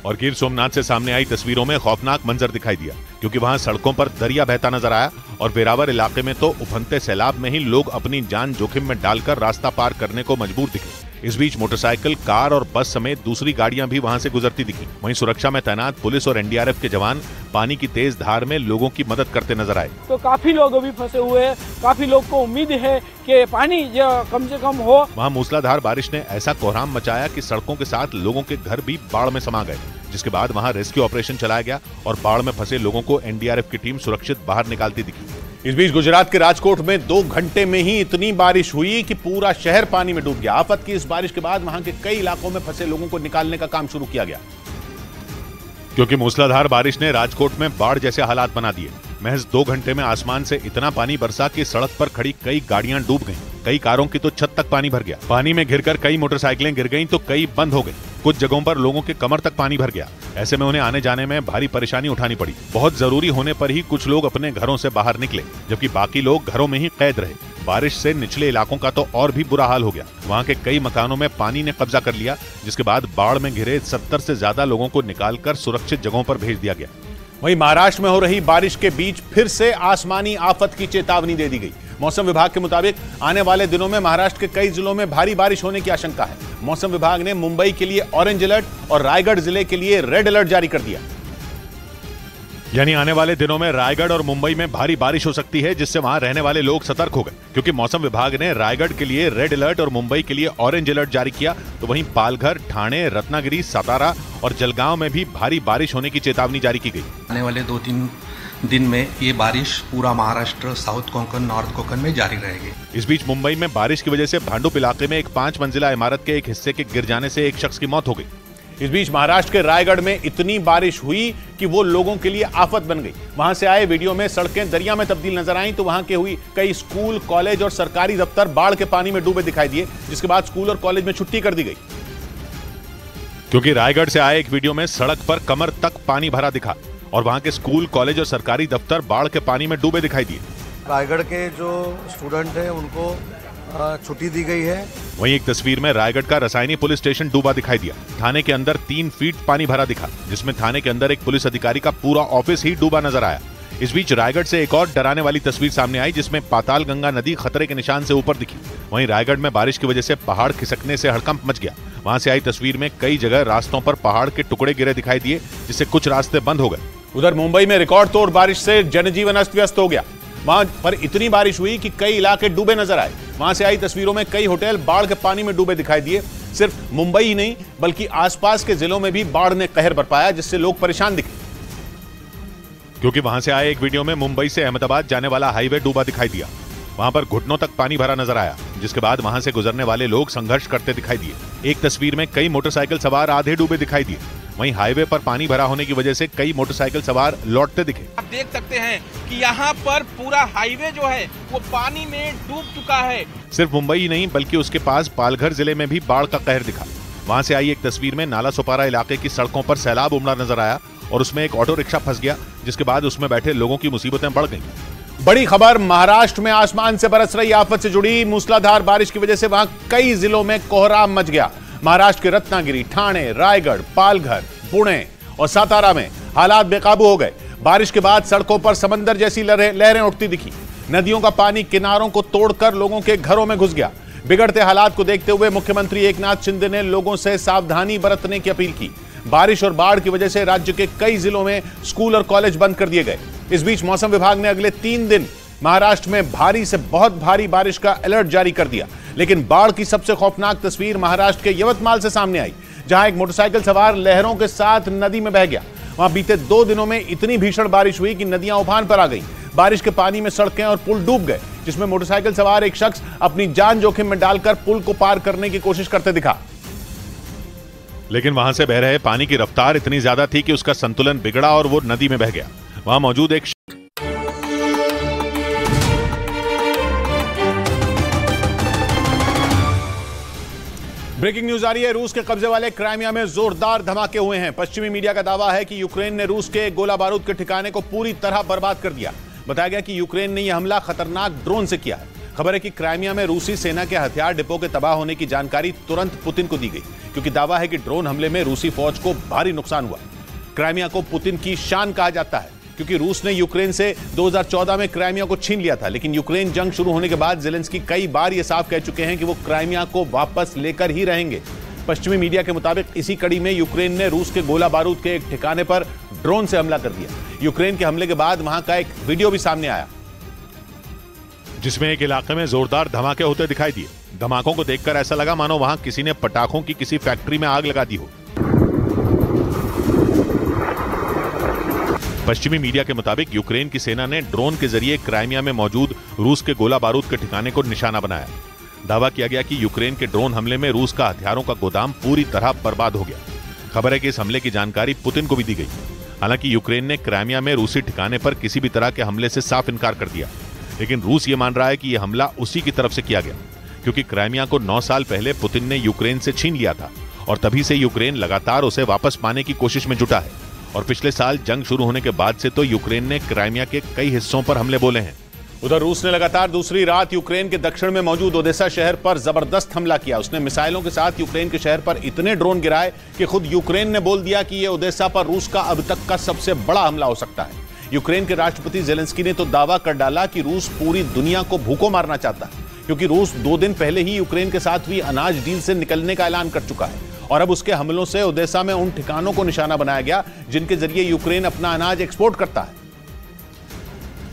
और गिर सोमनाथ से सामने आई तस्वीरों में खौफनाक मंजर दिखाई दिया, क्योंकि वहां सड़कों पर दरिया बहता नजर आया और वेरावर इलाके में तो उफनते सैलाब में ही लोग अपनी जान जोखिम में डालकर रास्ता पार करने को मजबूर दिखे। इस बीच मोटरसाइकिल, कार और बस समेत दूसरी गाड़ियां भी वहां से गुजरती दिखी। वहीं सुरक्षा में तैनात पुलिस और एनडीआरएफ के जवान पानी की तेज धार में लोगों की मदद करते नजर आए। तो काफी लोग अभी फंसे हुए हैं। काफी लोग को उम्मीद है कि पानी कम से कम हो। वहाँ मूसलाधार बारिश ने ऐसा कोहराम मचाया कि सड़कों के साथ लोगों के घर भी बाढ़ में समा गए, जिसके बाद वहां रेस्क्यू ऑपरेशन चलाया गया और बाढ़ में फंसे लोगों को एनडीआरएफ की टीम सुरक्षित बाहर निकालती दिखी। इस बीच गुजरात के राजकोट में 2 घंटे में ही इतनी बारिश हुई कि पूरा शहर पानी में डूब गया। आफत की इस बारिश के बाद वहां के कई इलाकों में फंसे लोगों को निकालने का काम शुरू किया गया, क्योंकि मूसलाधार बारिश ने राजकोट में बाढ़ जैसे हालात बना दिए। महज 2 घंटे में आसमान से इतना पानी बरसा कि सड़क पर खड़ी कई गाड़ियां डूब गईं। कई कारों की तो छत तक पानी भर गया। पानी में घिरकर कई मोटरसाइकिलें गिर गईं तो कई बंद हो गई। कुछ जगहों पर लोगों के कमर तक पानी भर गया। ऐसे में उन्हें आने जाने में भारी परेशानी उठानी पड़ी। बहुत जरूरी होने पर ही कुछ लोग अपने घरों से बाहर निकले, जबकि बाकी लोग घरों में ही कैद रहे। बारिश से निचले इलाकों का तो और भी बुरा हाल हो गया। वहां के कई मकानों में पानी ने कब्जा कर लिया, जिसके बाद बाढ़ में घिरे 70 से ज्यादा लोगों को निकालकर सुरक्षित जगहों पर भेज दिया गया। वहीं महाराष्ट्र में हो रही बारिश के बीच फिर से आसमानी आफत की चेतावनी दे दी गई। मौसम विभाग के मुताबिक आने वाले दिनों में महाराष्ट्र के कई जिलों में भारी बारिश होने की आशंका है। मौसम विभाग ने मुंबई के लिए ऑरेंज अलर्ट और रायगढ़ जिले के लिए रेड अलर्ट जारी कर दिया। यानी आने वाले दिनों में रायगढ़ और मुंबई में भारी बारिश हो सकती है, जिससे वहां रहने वाले लोग सतर्क हो गए, क्योंकि मौसम विभाग ने रायगढ़ के लिए रेड अलर्ट और मुंबई के लिए ऑरेंज अलर्ट जारी किया। तो वहीं पालघर, ठाणे, रत्नागिरी, सतारा और जलगांव में भी भारी बारिश होने की चेतावनी जारी की गई। आने वाले 2-3 दिन में ये बारिश पूरा महाराष्ट्र, साउथ कोंकण, नॉर्थ कोंकण में जारी रहेगी। इस बीच मुंबई में बारिश की वजह से भांडुप इलाके में एक 5 मंजिला इमारत के एक हिस्से के गिर जाने से एक शख्स की मौत हो गई। इस बीच महाराष्ट्र के रायगढ़ में इतनी बारिश हुई कि वो लोगों के लिए आफत बन गई। वहां से आए वीडियो में सड़कें दरिया में तब्दील नजर आईं, तो वहां के हुई कई स्कूल, कॉलेज और सरकारी दफ्तर बाढ़ के पानी में डूबे दिखाई दिए, जिसके बाद स्कूल और कॉलेज में छुट्टी कर दी गई। क्योंकि रायगढ़ से आए एक वीडियो में सड़क पर कमर तक पानी भरा दिखा और वहां के स्कूल, कॉलेज और सरकारी दफ्तर बाढ़ के पानी में डूबे दिखाई दिए। रायगढ़ के जो स्टूडेंट हैं उनको छुट्टी दी गई है। वहीं एक तस्वीर में रायगढ़ का रसायनी पुलिस स्टेशन डूबा दिखाई दिया। थाने के अंदर 3 फीट पानी भरा दिखा, जिसमें थाने के अंदर एक पुलिस अधिकारी का पूरा ऑफिस ही डूबा नजर आया। इस बीच रायगढ़ से एक और डराने वाली तस्वीर सामने आई, जिसमें पाताल गंगा नदी खतरे के निशान से ऊपर दिखी। वहीं रायगढ़ में बारिश की वजह से पहाड़ खिसकने से हड़कंप मच गया। वहां से आई तस्वीर में कई जगह रास्तों पर पहाड़ के टुकड़े गिरे दिखाई दिए, जिससे कुछ रास्ते बंद हो गए। उधर मुंबई में रिकॉर्ड तोड़ बारिश से जनजीवन अस्त व्यस्त हो गया। वहां पर इतनी बारिश हुई कि कई इलाके डूबे नजर आए। वहां से आई तस्वीरों में कई होटल बाढ़ के पानी में डूबे दिखाई दिए। सिर्फ मुंबई ही नहीं बल्कि आसपास के जिलों में भी बाढ़ ने कहर बरपाया, जिससे लोग परेशान दिखे। क्योंकि वहां से आए एक वीडियो में मुंबई से अहमदाबाद जाने वाला हाईवे डूबा दिखाई दिया। वहां पर घुटनों तक पानी भरा नजर आया, जिसके बाद वहां से गुजरने वाले लोग संघर्ष करते दिखाई दिए। एक तस्वीर में कई मोटरसाइकिल सवार आधे डूबे दिखाई दिए। वहीं हाईवे पर पानी भरा होने की वजह से कई मोटरसाइकिल सवार लौटते दिखे। आप देख सकते हैं कि यहाँ पर पूरा हाईवे जो है वो पानी में डूब चुका है। सिर्फ मुंबई ही नहीं बल्कि उसके पास पालघर जिले में भी बाढ़ का कहर दिखा। वहां से आई एक तस्वीर में नाला सोपारा इलाके की सड़कों पर सैलाब उमड़ा नजर आया और उसमें एक ऑटो रिक्शा फंस गया, जिसके बाद उसमें बैठे लोगों की मुसीबतें बढ़ गईं। बड़ी खबर महाराष्ट्र में आसमान से बरस रही आफत से जुड़ी। मूसलाधार बारिश की वजह से वहां कई जिलों में कोहराम मच गया। महाराष्ट्र के रत्नागिरी, ठाणे, रायगढ़, पालघर, पुणे और सातारा में हालात बेकाबू हो गए। बारिश के बाद सड़कों पर समंदर जैसी लहरें उठती दिखी। नदियों का पानी किनारों को तोड़कर लोगों के घरों में घुस गया। बिगड़ते हालात को देखते हुए मुख्यमंत्री एकनाथ शिंदे ने लोगों से सावधानी बरतने की अपील की। बारिश और बाढ़ की वजह से राज्य के कई जिलों में स्कूल और कॉलेज बंद कर दिए गए। इस बीच मौसम विभाग ने अगले 3 दिन महाराष्ट्र में भारी से बहुत भारी बारिश का अलर्ट जारी कर दिया। लेकिन बाढ़ की सबसे खौफनाक तस्वीर महाराष्ट्र के यवतमाल से सामने आई, जहां एक मोटरसाइकिल सवार लहरों के साथ नदी में बह गया। वहां बीते 2 दिनों में इतनी भीषण बारिश हुई कि नदियां उफान पर आ गईं। बारिश के पानी में सड़कें और पुल डूब गए, जिसमें मोटरसाइकिल सवार एक शख्स अपनी जान जोखिम में डालकर पुल को पार करने की कोशिश करते दिखा। लेकिन वहां से बह रहे पानी की रफ्तार इतनी ज्यादा थी कि उसका संतुलन बिगड़ा और वो नदी में बह गया। वहां मौजूद एक ब्रेकिंग न्यूज आ रही है। रूस के कब्जे वाले क्राइमिया में जोरदार धमाके हुए हैं। पश्चिमी मीडिया का दावा है कि यूक्रेन ने रूस के गोला बारूद के ठिकाने को पूरी तरह बर्बाद कर दिया। बताया गया कि यूक्रेन ने यह हमला खतरनाक ड्रोन से किया है। खबर है कि क्राइमिया में रूसी सेना के हथियार डिपो के तबाह होने की जानकारी तुरंत पुतिन को दी गई, क्योंकि दावा है कि ड्रोन हमले में रूसी फौज को भारी नुकसान हुआ। क्राइमिया को पुतिन की शान कहा जाता है, क्योंकि रूस ने यूक्रेन से 2014 में क्राइमिया को छीन लिया था। लेकिन यूक्रेन जंग शुरू होने के बाद ज़ेलेंस्की कई बार यह साफ कह चुके हैं कि वो क्राइमिया को वापस लेकर ही रहेंगे। पश्चिमी मीडिया के मुताबिक इसी कड़ी में यूक्रेन ने रूस के गोला बारूद के एक ठिकाने पर ड्रोन से हमला कर दिया। यूक्रेन के हमले के बाद वहां का एक वीडियो भी सामने आया, जिसमें एक इलाके में जोरदार धमाके होते दिखाई दिए। धमाकों को देखकर ऐसा लगा मानो वहां किसी ने पटाखों की किसी फैक्ट्री में आग लगा दी हो। पश्चिमी मीडिया के मुताबिक यूक्रेन की सेना ने ड्रोन के जरिए क्राइमिया में मौजूद रूस के गोला बारूद के ठिकाने को निशाना बनाया। दावा किया गया कि यूक्रेन के ड्रोन हमले में रूस का हथियारों का गोदाम पूरी तरह बर्बाद हो गया। खबर है कि इस हमले की जानकारी पुतिन को भी दी गई। हालांकि यूक्रेन ने क्राइमिया में रूसी ठिकाने पर किसी भी तरह के हमले से साफ इनकार कर दिया, लेकिन रूस ये मान रहा है कि यह हमला उसी की तरफ से किया गया, क्योंकि क्राइमिया को 9 साल पहले पुतिन ने यूक्रेन से छीन लिया था और तभी से यूक्रेन लगातार उसे वापस पाने की कोशिश में जुटा है। और पिछले साल जंग शुरू होने के बाद से तो यूक्रेन ने क्राइमिया के कई हिस्सों पर हमले बोले हैं। उधर रूस ने लगातार दूसरी रात यूक्रेन के दक्षिण में मौजूद ओडेसा शहर पर जबरदस्त हमला किया। उसने मिसाइलों के साथ यूक्रेन के शहर पर इतने ड्रोन गिराए कि खुद यूक्रेन ने बोल दिया कि यह ओडेसा पर रूस का अब तक का सबसे बड़ा हमला हो सकता है। यूक्रेन के राष्ट्रपति जेलेंस्की ने तो दावा कर डाला कि रूस पूरी दुनिया को भूखों मारना चाहता है, क्योंकि रूस 2 दिन पहले ही यूक्रेन के साथ हुई अनाज डील से निकलने का ऐलान कर चुका है और अब उसके हमलों से ओडेसा में उन ठिकानों को निशाना बनाया गया जिनके जरिए यूक्रेन अपना अनाज एक्सपोर्ट करता है।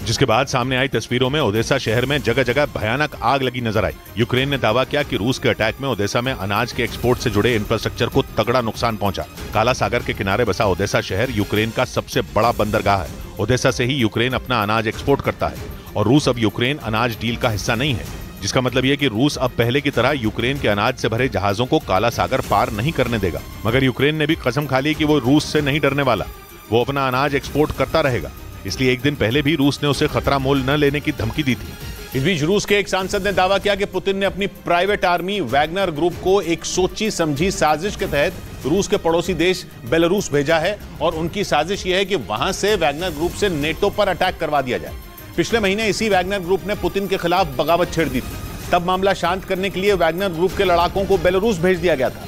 जिसके बाद सामने आई तस्वीरों में ओडेसा शहर में जगह जगह भयानक आग लगी नजर आई। यूक्रेन ने दावा किया कि रूस के अटैक में ओडेसा में अनाज के एक्सपोर्ट से जुड़े इंफ्रास्ट्रक्चर को तगड़ा नुकसान पहुंचा। काला सागर के किनारे बसा ओडेसा शहर यूक्रेन का सबसे बड़ा बंदरगाह है। ओडेसा से ही यूक्रेन अपना अनाज एक्सपोर्ट करता है और रूस अब यूक्रेन अनाज डील का हिस्सा नहीं है, जिसका मतलब यह कि रूस अब पहले की तरह यूक्रेन के अनाज से भरे जहाजों को काला सागर पार नहीं करने देगा। मगर यूक्रेन ने भी कसम खा ली कि वो रूस से नहीं डरने वाला, वो अपना अनाज एक्सपोर्ट करता रहेगा। इसलिए एक दिन पहले भी रूस ने उसे खतरा मोल न लेने की धमकी दी थी। इस बीच रूस के एक सांसद ने दावा किया कि पुतिन ने अपनी प्राइवेट आर्मी वैगनर ग्रुप को एक सोची समझी साजिश के तहत रूस के पड़ोसी देश बेलारूस भेजा है और उनकी साजिश यह है कि वहां से वैगनर ग्रुप से नेटो पर अटैक करवा दिया जाए। पिछले महीने इसी वैगनर ग्रुप ने पुतिन के खिलाफ बगावत छेड़ दी थी। तब मामला शांत करने के लिए वैगनर ग्रुप के लड़ाकों को बेलारूस भेज दिया गया था,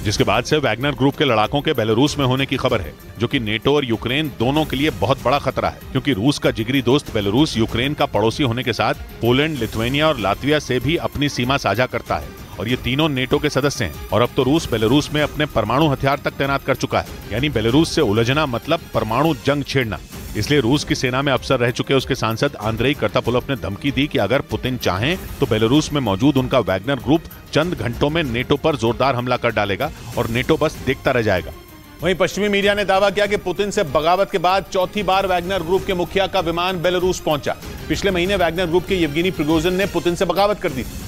जिसके बाद से वैगनर ग्रुप के लड़ाकों के बेलारूस में होने की खबर है, जो कि नेटो और यूक्रेन दोनों के लिए बहुत बड़ा खतरा है, क्योंकि रूस का जिगरी दोस्त बेलारूस यूक्रेन का पड़ोसी होने के साथ पोलैंड, लिथुआनिया और लातविया से भी अपनी सीमा साझा करता है और ये तीनों नेटो के सदस्य हैं। और अब तो रूस बेलारूस में अपने परमाणु हथियार तक तैनात कर चुका है, यानी बेलारूस से उलझना मतलब परमाणु जंग छेड़ना। इसलिए रूस की सेना में अफसर रह चुके उसके सांसद आंद्रेई कर्तापुलोव ने धमकी दी कि अगर पुतिन चाहें तो बेलारूस में मौजूद उनका वैगनर ग्रुप चंद घंटों में नेटो पर जोरदार हमला कर डालेगा और नेटो बस देखता रह जाएगा। वहीं पश्चिमी मीडिया ने दावा किया कि पुतिन से बगावत के बाद चौथी बार वैगनर ग्रुप के मुखिया का विमान बेलारूस पहुंचा। पिछले महीने वैगनर ग्रुप के येवगेनी प्रिगोजिन ने पुतिन से बगावत कर दी थी,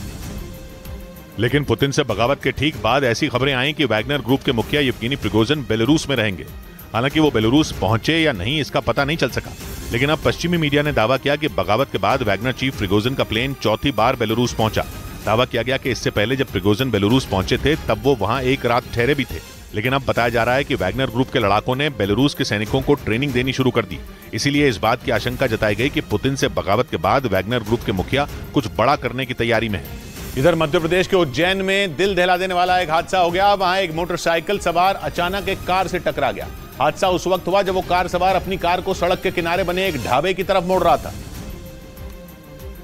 लेकिन पुतिन से बगावत के ठीक बाद ऐसी खबरें आई कि वैगनर ग्रुप के मुखिया येवगेनी प्रिगोजिन बेलारूस में रहेंगे। हालांकि वो बेलारूस पहुंचे या नहीं इसका पता नहीं चल सका, लेकिन अब पश्चिमी मीडिया ने दावा किया कि बगावत के बाद वैगनर चीफ प्रिगोजिन का प्लेन चौथी बार बेलारूस पहुंचा। दावा किया गया कि इससे पहले जब प्रिगोजिन बेलारूस पहुंचे थे तब वो वहां एक रात ठहरे भी थे, लेकिन अब बताया जा रहा है कि वैगनर ग्रुप के लड़ाकों ने बेलारूस के सैनिकों को ट्रेनिंग देनी शुरू कर दी। इसीलिए इस बात की आशंका जताई गई कि पुतिन से बगावत के बाद वैगनर ग्रुप के मुखिया कुछ बड़ा करने की तैयारी में है। इधर मध्य प्रदेश के उज्जैन में दिल दहला देने वाला एक हादसा हो गया। वहां एक मोटरसाइकिल सवार अचानक एक कार से टकरा गया। हादसा उस वक्त हुआ जब वो कार सवार अपनी कार को सड़क के किनारे बने एक ढाबे की तरफ मोड़ रहा था,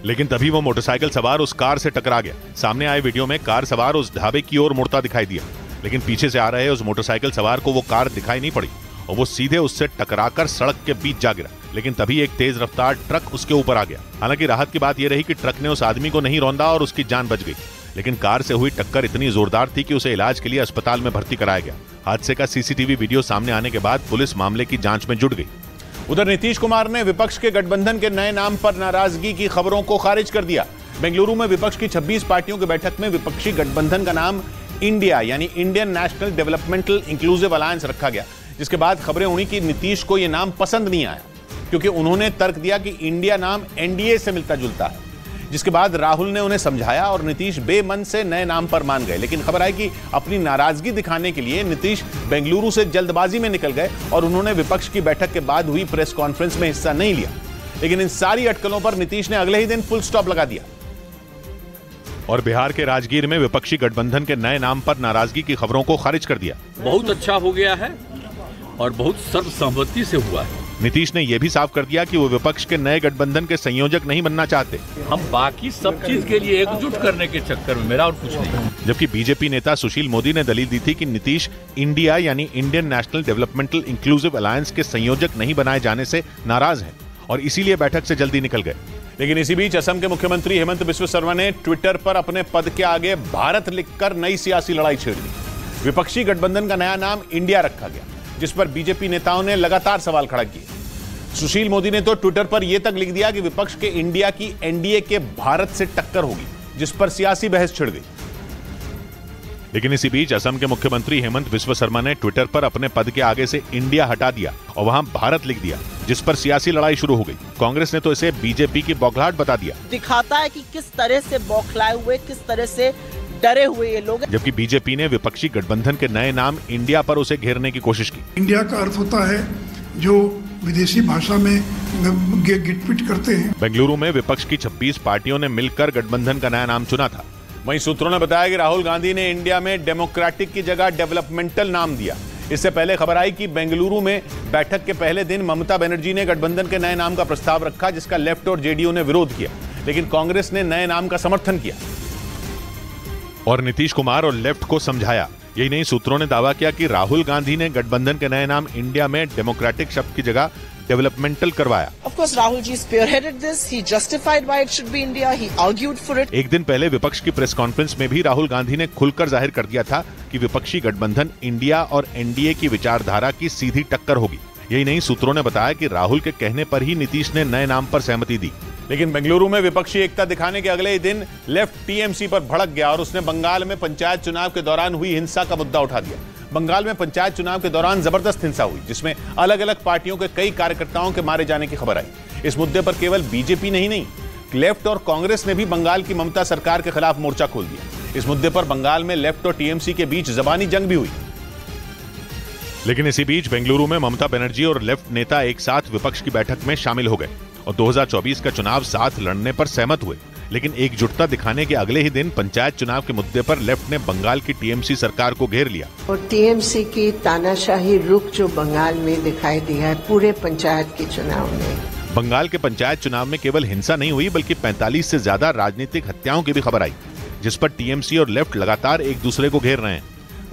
लेकिन तभी वो मोटरसाइकिल सवार उस कार से टकरा गया। सामने आए वीडियो में कार सवार उस ढाबे की ओर मुड़ता दिखाई दिया, लेकिन पीछे से आ रहे उस मोटरसाइकिल सवार को वो कार दिखाई नहीं पड़ी और वो सीधे उससे टकराकर सड़क के बीच जा गिरा। लेकिन तभी एक तेज रफ्तार ट्रक उसके ऊपर आ गया। हालांकि राहत की बात यह रही कि ट्रक ने उस आदमी को नहीं रौंदा और उसकी जान बच गई, लेकिन कार से हुई टक्कर इतनी जोरदार थी कि उसे इलाज के लिए अस्पताल में भर्ती कराया गया। हादसे का सीसीटीवी वीडियो सामने आने के बाद पुलिस मामले की जांच में जुट गई। उधर नीतीश कुमार ने विपक्ष के गठबंधन के नए नाम पर नाराजगी की खबरों को खारिज कर दिया। बेंगलुरु में विपक्ष की 26 पार्टियों की बैठक में विपक्षी गठबंधन का नाम इंडिया यानी Indian national developmental inclusive alliance रखा गया, जिसके बाद खबरें उड़ी कि नीतीश को यह नाम पसंद नहीं आया, क्योंकि उन्होंने तर्क दिया कि इंडिया नाम एनडीए से मिलता जुलता है। जिसके बाद राहुल ने उन्हें समझाया और नीतीश बेमन से नए नाम पर मान गए। लेकिन खबर आई कि अपनी नाराजगी दिखाने के लिए नीतीश बेंगलुरु से जल्दबाजी में निकल गए और उन्होंने विपक्ष की बैठक के बाद हुई प्रेस कॉन्फ्रेंस में हिस्सा नहीं लिया। लेकिन इन सारी अटकलों पर नीतीश ने अगले ही दिन फुल स्टॉप लगा दिया। और बिहार के राजगीर में विपक्षी गठबंधन के नए नाम पर नाराजगी की खबरों को खारिज कर दिया। बहुत अच्छा हो गया है और बहुत सर्वसम्मति से हुआ है। नीतीश ने यह भी साफ कर दिया कि वो विपक्ष के नए गठबंधन के संयोजक नहीं बनना चाहते। हम बाकी सब चीज के लिए एकजुट करने के चक्कर में, मेरा और कुछ नहीं। जबकि बीजेपी नेता सुशील मोदी ने दलील दी थी कि नीतीश इंडिया यानी Indian national developmental inclusive alliance के संयोजक नहीं बनाए जाने से नाराज हैं और इसीलिए बैठक से जल्दी निकल गए। लेकिन इसी बीच असम के मुख्यमंत्री हेमंत बिस्वा शर्मा ने ट्विटर पर अपने पद के आगे भारत लिखकर नई सियासी लड़ाई छेड़ दी। विपक्षी गठबंधन का नया नाम इंडिया रखा गया, जिस पर बीजेपी नेताओं ने लगातार सवाल खड़ा किए। सुशील मोदी ने तो ट्विटर पर यह तक लिख दिया कि विपक्ष के इंडिया की एनडीए के भारत से टक्कर होगी, जिस पर सियासी बहस छिड़ गई। लेकिन इसी बीच असम के मुख्यमंत्री हेमंत बिस्वा शर्मा ने ट्विटर पर अपने पद के आगे से इंडिया हटा दिया और वहां भारत लिख दिया, जिस पर सियासी लड़ाई शुरू हो गई। कांग्रेस ने तो इसे बीजेपी की बौखलाहट बता दिया। दिखाता है कि किस तरह से बौखलाए हुए, किस तरह से डरे हुए ये लोग। जबकि बीजेपी ने विपक्षी गठबंधन के नए नाम इंडिया पर उसे घेरने की कोशिश की। इंडिया का अर्थ होता है जो विदेशी भाषा में गिटपिट करते हैं। बेंगलुरु में विपक्ष की 26 पार्टियों ने मिलकर गठबंधन का नया नाम चुना था। वहीं सूत्रों ने बताया कि राहुल गांधी ने इंडिया में डेमोक्रेटिक की जगह डेवलपमेंटल नाम दिया। इससे पहले खबर आई कि बेंगलुरु में बैठक के पहले दिन ममता बनर्जी ने गठबंधन के नए नाम का प्रस्ताव रखा, जिसका लेफ्ट और जेडीयू ने विरोध किया, लेकिन कांग्रेस ने नए नाम का समर्थन किया और नीतीश कुमार और लेफ्ट को समझाया। यही नहीं, सूत्रों ने दावा किया कि राहुल गांधी ने गठबंधन के नए नाम इंडिया में डेमोक्रेटिक शब्द की जगह डेवलपमेंटल करवाया। Of course, Rahul ji spearheaded this. He justified why it should be India. He argued for it. एक दिन पहले विपक्ष की प्रेस कॉन्फ्रेंस में भी राहुल गांधी ने खुलकर जाहिर कर दिया था कि विपक्षी गठबंधन इंडिया और एनडीए की विचारधारा की सीधी टक्कर होगी। यही नहीं, सूत्रों ने बताया कि राहुल के कहने पर ही नीतीश ने नए नाम पर सहमति दी। लेकिन बेंगलुरु में विपक्षी एकता दिखाने के अगले ही दिन लेफ्ट टीएमसी पर भड़क गया और उसने बंगाल में पंचायत चुनाव के दौरान हुई हिंसा का मुद्दा उठा दिया। बंगाल में पंचायत चुनाव के दौरान जबरदस्त हिंसा हुई, जिसमें अलग अलग पार्टियों के कई कार्यकर्ताओं के मारे जाने की खबर आई। इस मुद्दे पर केवल बीजेपी नहीं, लेफ्ट और कांग्रेस ने भी बंगाल की ममता सरकार के खिलाफ मोर्चा खोल दिया। इस मुद्दे पर बंगाल में लेफ्ट और टीएमसी के बीच जबानी जंग भी हुई। लेकिन इसी बीच बेंगलुरु में ममता बनर्जी और लेफ्ट नेता एक साथ विपक्ष की बैठक में शामिल हो गए और 2024 का चुनाव साथ लड़ने पर सहमत हुए। लेकिन एकजुटता दिखाने के अगले ही दिन पंचायत चुनाव के मुद्दे पर लेफ्ट ने बंगाल की टीएमसी सरकार को घेर लिया और टीएमसी की तानाशाही रुख जो बंगाल में दिखाई दिया है पूरे पंचायत के चुनाव में। बंगाल के पंचायत चुनाव में केवल हिंसा नहीं हुई, बल्कि 45 से ज्यादा राजनीतिक हत्याओं की भी खबर आई, जिस पर टीएमसी और लेफ्ट लगातार एक दूसरे को घेर रहे हैं।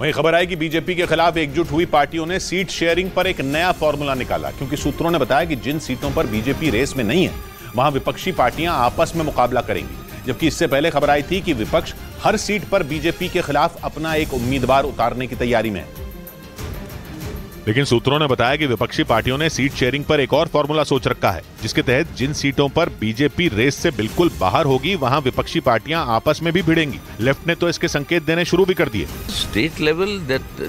वहीं खबर आई कि बीजेपी के खिलाफ एकजुट हुई पार्टियों ने सीट शेयरिंग पर एक नया फॉर्मूला निकाला, क्योंकि सूत्रों ने बताया कि जिन सीटों पर बीजेपी रेस में नहीं है वहां विपक्षी पार्टियां आपस में मुकाबला करेंगी, जबकि इससे पहले खबर आई थी कि विपक्ष हर सीट पर बीजेपी के खिलाफ अपना एक उम्मीदवार उतारने की तैयारी में है। लेकिन सूत्रों ने बताया कि विपक्षी पार्टियों ने सीट शेयरिंग पर एक और फॉर्मूला सोच रखा है, जिसके तहत जिन सीटों पर बीजेपी रेस से बिल्कुल बाहर होगी वहां विपक्षी पार्टियां आपस में भी भिड़ेंगी। लेफ्ट ने तो इसके संकेत देने शुरू भी कर दिए। State level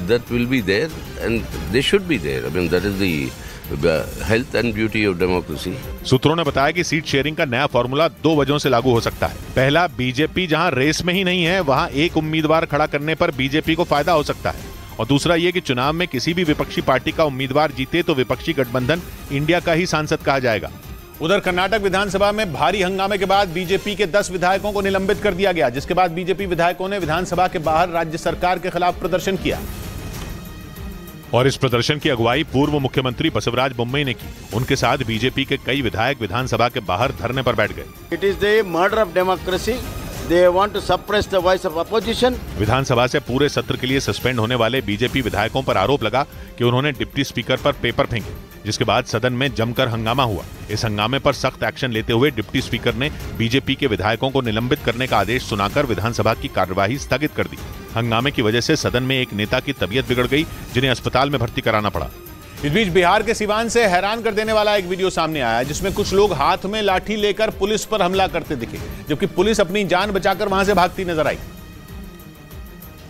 that will be there and they should be there. I mean that is the health and beauty of democracy. सूत्रों ने बताया कि सीट शेयरिंग का नया फॉर्मूला 2 वजहों से लागू हो सकता है। पहला, बीजेपी जहां रेस में ही नहीं है वहां एक उम्मीदवार खड़ा करने पर बीजेपी को फायदा हो सकता है, और दूसरा ये कि चुनाव में किसी भी विपक्षी पार्टी का उम्मीदवार जीते तो विपक्षी गठबंधन इंडिया का ही सांसद कहा जाएगा। उधर कर्नाटक विधानसभा में भारी हंगामे के बाद बीजेपी के 10 विधायकों को निलंबित कर दिया गया, जिसके बाद बीजेपी विधायकों ने विधानसभा के बाहर राज्य सरकार के खिलाफ प्रदर्शन किया और इस प्रदर्शन की अगुवाई पूर्व मुख्यमंत्री बसवराज बोम्मई ने की। उनके साथ बीजेपी के कई विधायक विधानसभा के बाहर धरने पर बैठ गए। It is the murder of democracy. They want to suppress the voice of opposition. विधानसभा से पूरे सत्र के लिए सस्पेंड होने वाले बीजेपी विधायकों पर आरोप लगा कि उन्होंने डिप्टी स्पीकर पर पेपर फेंके, जिसके बाद सदन में जमकर हंगामा हुआ। इस हंगामे पर सख्त एक्शन लेते हुए डिप्टी स्पीकर ने बीजेपी के विधायकों को निलंबित करने का आदेश सुनाकर विधानसभा की कार्यवाही स्थगित कर दी। हंगामे की वजह से सदन में एक नेता की तबीयत बिगड़ गई, जिन्हें अस्पताल में भर्ती कराना पड़ा। इस बीच बिहार के सिवान से हैरान कर देने वाला एक वीडियो सामने आया, जिसमें कुछ लोग हाथ में लाठी लेकर पुलिस पर हमला करते दिखे, जबकि पुलिस अपनी जान बचाकर वहां से भागती नजर आई।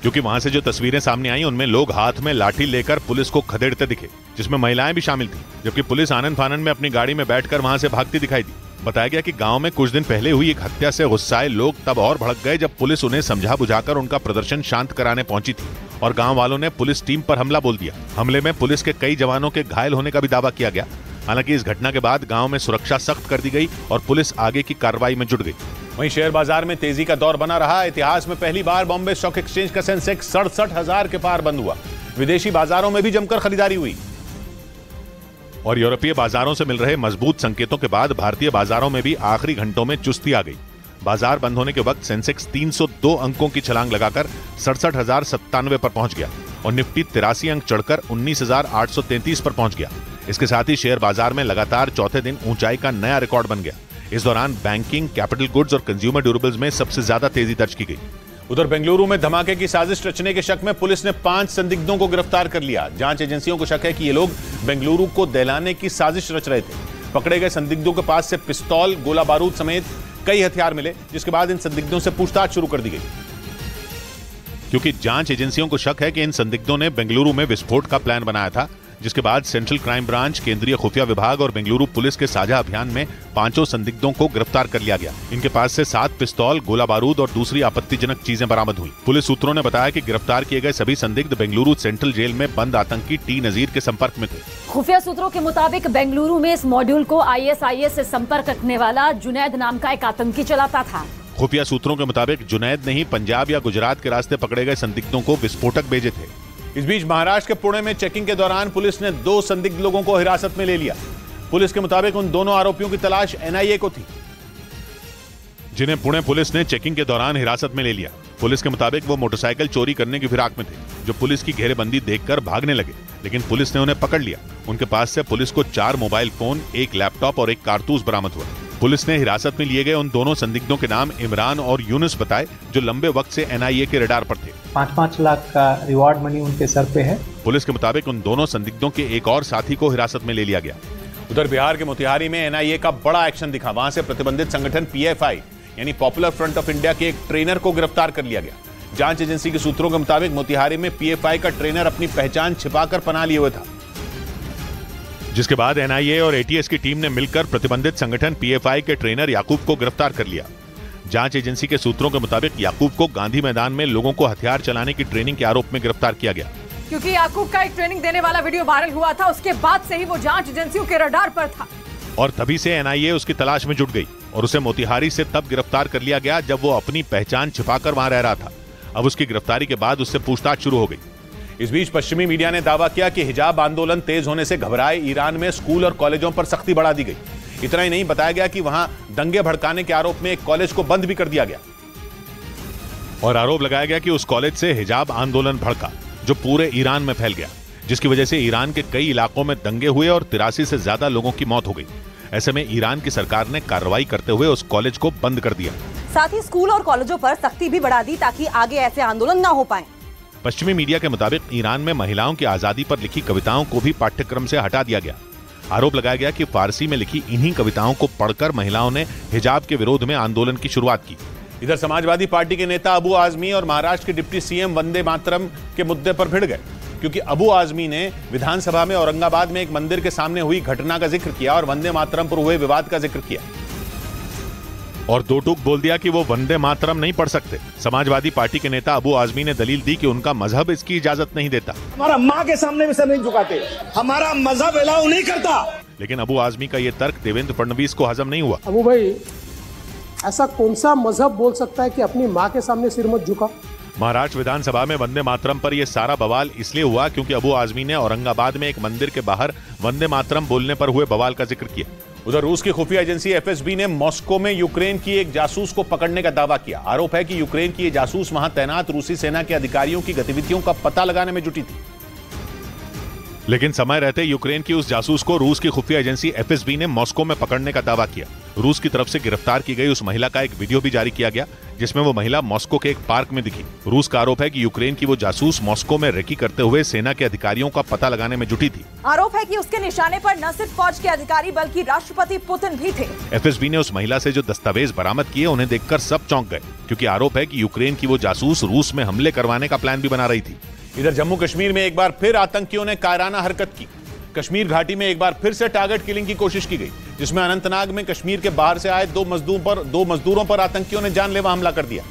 क्योंकि वहां से जो तस्वीरें सामने आई उनमें लोग हाथ में लाठी लेकर पुलिस को खदेड़ते दिखे, जिसमें महिलाएं भी शामिल थीं, जबकि पुलिस आनन फानन में अपनी गाड़ी में बैठकर वहां से भागती दिखाई दी। बताया गया कि गांव में कुछ दिन पहले हुई एक हत्या से गुस्साए लोग तब और भड़क गए जब पुलिस उन्हें समझा बुझाकर उनका प्रदर्शन शांत कराने पहुंची थी और गांव वालों ने पुलिस टीम पर हमला बोल दिया। हमले में पुलिस के कई जवानों के घायल होने का भी दावा किया गया। हालांकि इस घटना के बाद गांव में सुरक्षा सख्त कर दी गई और पुलिस आगे की कार्रवाई में जुट गई। वहीं शेयर बाजार में तेजी का दौर बना रहा। इतिहास में पहली बार बॉम्बे स्टॉक एक्सचेंज का सेंसेक्स 67,000 के पार बंद हुआ। विदेशी बाजारों में भी जमकर खरीदारी हुई और यूरोपीय बाजारों से मिल रहे मजबूत संकेतों के बाद भारतीय बाजारों में भी आखिरी घंटों में चुस्ती आ गई। बाजार बंद होने के वक्त सेंसेक्स 302 अंकों की छलांग लगाकर 67,097 पर पहुंच गया और निफ्टी 83 अंक चढ़कर 19,833 पर पहुंच गया। इसके साथ ही शेयर बाजार में लगातार चौथे दिन ऊंचाई का नया रिकॉर्ड बन गया। इस दौरान बैंकिंग, कैपिटल गुड्स और कंज्यूमर ड्यूरेबल्स में सबसे ज्यादा तेजी दर्ज की गई। उधर बेंगलुरु में धमाके की साजिश रचने के शक में पुलिस ने 5 संदिग्धों को गिरफ्तार कर लिया। जांच एजेंसियों को शक है कि ये लोग बेंगलुरु को दहलाने की साजिश रच रहे थे। पकड़े गए संदिग्धों के पास से पिस्तौल, गोला बारूद समेत कई हथियार मिले, जिसके बाद इन संदिग्धों से पूछताछ शुरू कर दी गई। क्योंकि जांच एजेंसियों को शक है कि इन संदिग्धों ने बेंगलुरु में विस्फोट का प्लान बनाया था, जिसके बाद सेंट्रल क्राइम ब्रांच, केंद्रीय खुफिया विभाग और बेंगलुरु पुलिस के साझा अभियान में 5 संदिग्धों को गिरफ्तार कर लिया गया। इनके पास से 7 पिस्तौल, गोला बारूद और दूसरी आपत्तिजनक चीजें बरामद हुई। पुलिस सूत्रों ने बताया कि गिरफ्तार किए गए सभी संदिग्ध बेंगलुरु सेंट्रल जेल में बंद आतंकी टी नजीर के संपर्क में थे। खुफिया सूत्रों के मुताबिक बेंगलुरु में इस मॉड्यूल को ISIS से संपर्क रखने वाला जुनैद नाम का एक आतंकी चलाता था। खुफिया सूत्रों के मुताबिक जुनैद ने ही पंजाब या गुजरात के रास्ते पकड़े गए संदिग्धों को विस्फोटक भेजे थे। इस बीच महाराष्ट्र के पुणे में चेकिंग के दौरान पुलिस ने 2 संदिग्ध लोगों को हिरासत में ले लिया। पुलिस के मुताबिक उन दोनों आरोपियों की तलाश NIA को थी, जिन्हें पुणे पुलिस ने चेकिंग के दौरान हिरासत में ले लिया। पुलिस के मुताबिक वो मोटरसाइकिल चोरी करने की फिराक में थे, जो पुलिस की घेरेबंदी देखकर भागने लगे, लेकिन पुलिस ने उन्हें पकड़ लिया। उनके पास से पुलिस को 4 मोबाइल फोन, 1 लैपटॉप और 1 कारतूस बरामद हुआ। पुलिस ने हिरासत में लिए गए उन दोनों संदिग्धों के नाम इमरान और यूनुस बताए, जो लंबे वक्त से NIA के रडार पर थे। 5-5 लाख का रिवॉर्ड मनी उनके सर पे है। पुलिस के मुताबिक उन दोनों संदिग्धों के एक और साथी को हिरासत में ले लिया गया। उधर बिहार के मोतिहारी में NIA का बड़ा एक्शन दिखा। वहां से प्रतिबंधित संगठन PFI यानी पॉपुलर फ्रंट ऑफ इंडिया के एक ट्रेनर को गिरफ्तार कर लिया गया। जांच एजेंसी के सूत्रों के मुताबिक मोतिहारी में PFI का ट्रेनर अपनी पहचान छिपाकर पनाह लिए हुए था, जिसके बाद NIA और ATS की टीम ने मिलकर प्रतिबंधित संगठन PFI के ट्रेनर याकूब को गिरफ्तार कर लिया। जांच एजेंसी के सूत्रों के मुताबिक याकूब को गांधी मैदान में लोगों को हथियार चलाने की ट्रेनिंग के आरोप में गिरफ्तार किया गया। क्योंकि याकूब का एक ट्रेनिंग देने वाला वीडियो वायरल हुआ था, उसके बाद से ही वो जांच एजेंसियों के रडार पर था और तभी से NIA उसकी तलाश में जुट गई और उसे मोतिहारी से तब गिरफ्तार कर लिया गया जब वो अपनी पहचान छिपाकर वहां रह रहा था। अब उसकी गिरफ्तारी के बाद उससे पूछताछ शुरू हो गई। इस बीच पश्चिमी मीडिया ने दावा किया कि हिजाब आंदोलन तेज होने से घबराए ईरान में स्कूल और कॉलेजों पर सख्ती बढ़ा दी गई। इतना ही नहीं, बताया गया कि वहां दंगे भड़काने के आरोप में एक कॉलेज को बंद भी कर दिया गया और आरोप लगाया गया कि उस कॉलेज से हिजाब आंदोलन भड़का, जो पूरे ईरान में फैल गया, जिसकी वजह से ईरान के कई इलाकों में दंगे हुए और 83 से ज्यादा लोगों की मौत हो गई। ऐसे में ईरान की सरकार ने कार्रवाई करते हुए उस कॉलेज को बंद कर दिया। साथ ही स्कूल और कॉलेजों पर सख्ती भी बढ़ा दी ताकि आगे ऐसे आंदोलन न हो पाए। पश्चिमी मीडिया के मुताबिक ईरान में महिलाओं की आजादी पर लिखी कविताओं को भी पाठ्यक्रम से हटा दिया गया। आरोप लगाया गया कि फारसी में लिखी इन्हीं कविताओं को पढ़कर महिलाओं ने हिजाब के विरोध में आंदोलन की शुरुआत की। इधर समाजवादी पार्टी के नेता अबू आजमी और महाराष्ट्र के डिप्टी CM वंदे मातरम के मुद्दे पर भिड़ गए, क्योंकि अबू आजमी ने विधानसभा में औरंगाबाद में एक मंदिर के सामने हुई घटना का जिक्र किया और वंदे मातरम पर हुए विवाद का जिक्र किया और 2 टूक बोल दिया कि वो वंदे मातरम नहीं पढ़ सकते। समाजवादी पार्टी के नेता अबू आजमी ने दलील दी कि उनका मजहब इसकी इजाजत नहीं देता। हमारा माँ के सामने भी सर नहीं झुकाते, हमारा मजहब अलाउ नहीं करता। लेकिन अबू आजमी का ये तर्क देवेंद्र फडणवीस को हजम नहीं हुआ। अबू भाई, ऐसा कौन सा मजहब बोल सकता है कि अपनी माँ के सामने सिर मत झुका? महाराष्ट्र विधानसभा में वंदे मातरम पर यह सारा बवाल इसलिए हुआ क्योंकि अबू आजमी ने औरंगाबाद में एक मंदिर के बाहर वंदे मातरम बोलने पर हुए बवाल का जिक्र किया। उधर रूस की खुफिया एजेंसी FSB ने मॉस्को में यूक्रेन की एक जासूस को पकड़ने का दावा किया। आरोप है कि यूक्रेन की ये जासूस वहां तैनात रूसी सेना के अधिकारियों की गतिविधियों का पता लगाने में जुटी थी, लेकिन समय रहते यूक्रेन की उस जासूस को रूस की खुफिया एजेंसी FSB ने मॉस्को में पकड़ने का दावा किया। रूस की तरफ से गिरफ्तार की गई उस महिला का एक वीडियो भी जारी किया गया, जिसमें वो महिला मॉस्को के एक पार्क में दिखी। रूस का आरोप है कि यूक्रेन की वो जासूस मॉस्को में रेकी करते हुए सेना के अधिकारियों का पता लगाने में जुटी थी। आरोप है कि उसके निशाने पर न सिर्फ फौज के अधिकारी बल्कि राष्ट्रपति पुतिन भी थे। FSB ने उस महिला से जो दस्तावेज बरामद किए उन्हें देखकर सब चौंक गए, क्योंकि आरोप है कि यूक्रेन की वो जासूस रूस में हमले करवाने का प्लान भी बना रही थी। इधर जम्मू कश्मीर में एक बार फिर आतंकियों ने कायराना हरकत की। कश्मीर घाटी में एक बार फिर से टारगेट किलिंग की कोशिश की गई, जिसमें अनंतनाग में कश्मीर के बाहर से आए 2 मजदूरों पर आतंकियों ने जानलेवा हमला कर दिया,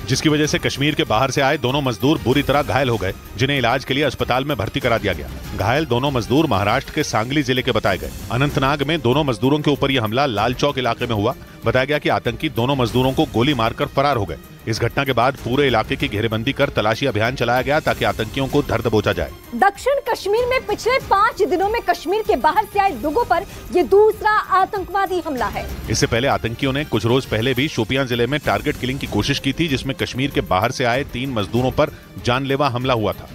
जिसकी वजह से कश्मीर के बाहर से आए दोनों मजदूर बुरी तरह घायल हो गए, जिन्हें इलाज के लिए अस्पताल में भर्ती करा दिया गया। घायल दोनों मजदूर महाराष्ट्र के सांगली जिले के बताए गए। अनंतनाग में दोनों मजदूरों के ऊपर यह हमला लाल चौक इलाके में हुआ। बताया गया कि आतंकी दोनों मजदूरों को गोली मारकर फरार हो गए। इस घटना के बाद पूरे इलाके की घेरेबंदी कर तलाशी अभियान चलाया गया ताकि आतंकियों को धर दबोचा जाए। दक्षिण कश्मीर में पिछले 5 दिनों में कश्मीर के बाहर से आए लोगों पर ये दूसरा आतंकवादी हमला है। इससे पहले आतंकियों ने कुछ रोज पहले भी शोपियां जिले में टारगेट किलिंग की कोशिश की थी, जिसमें कश्मीर के बाहर से आए 3 मजदूरों पर जानलेवा हमला हुआ था।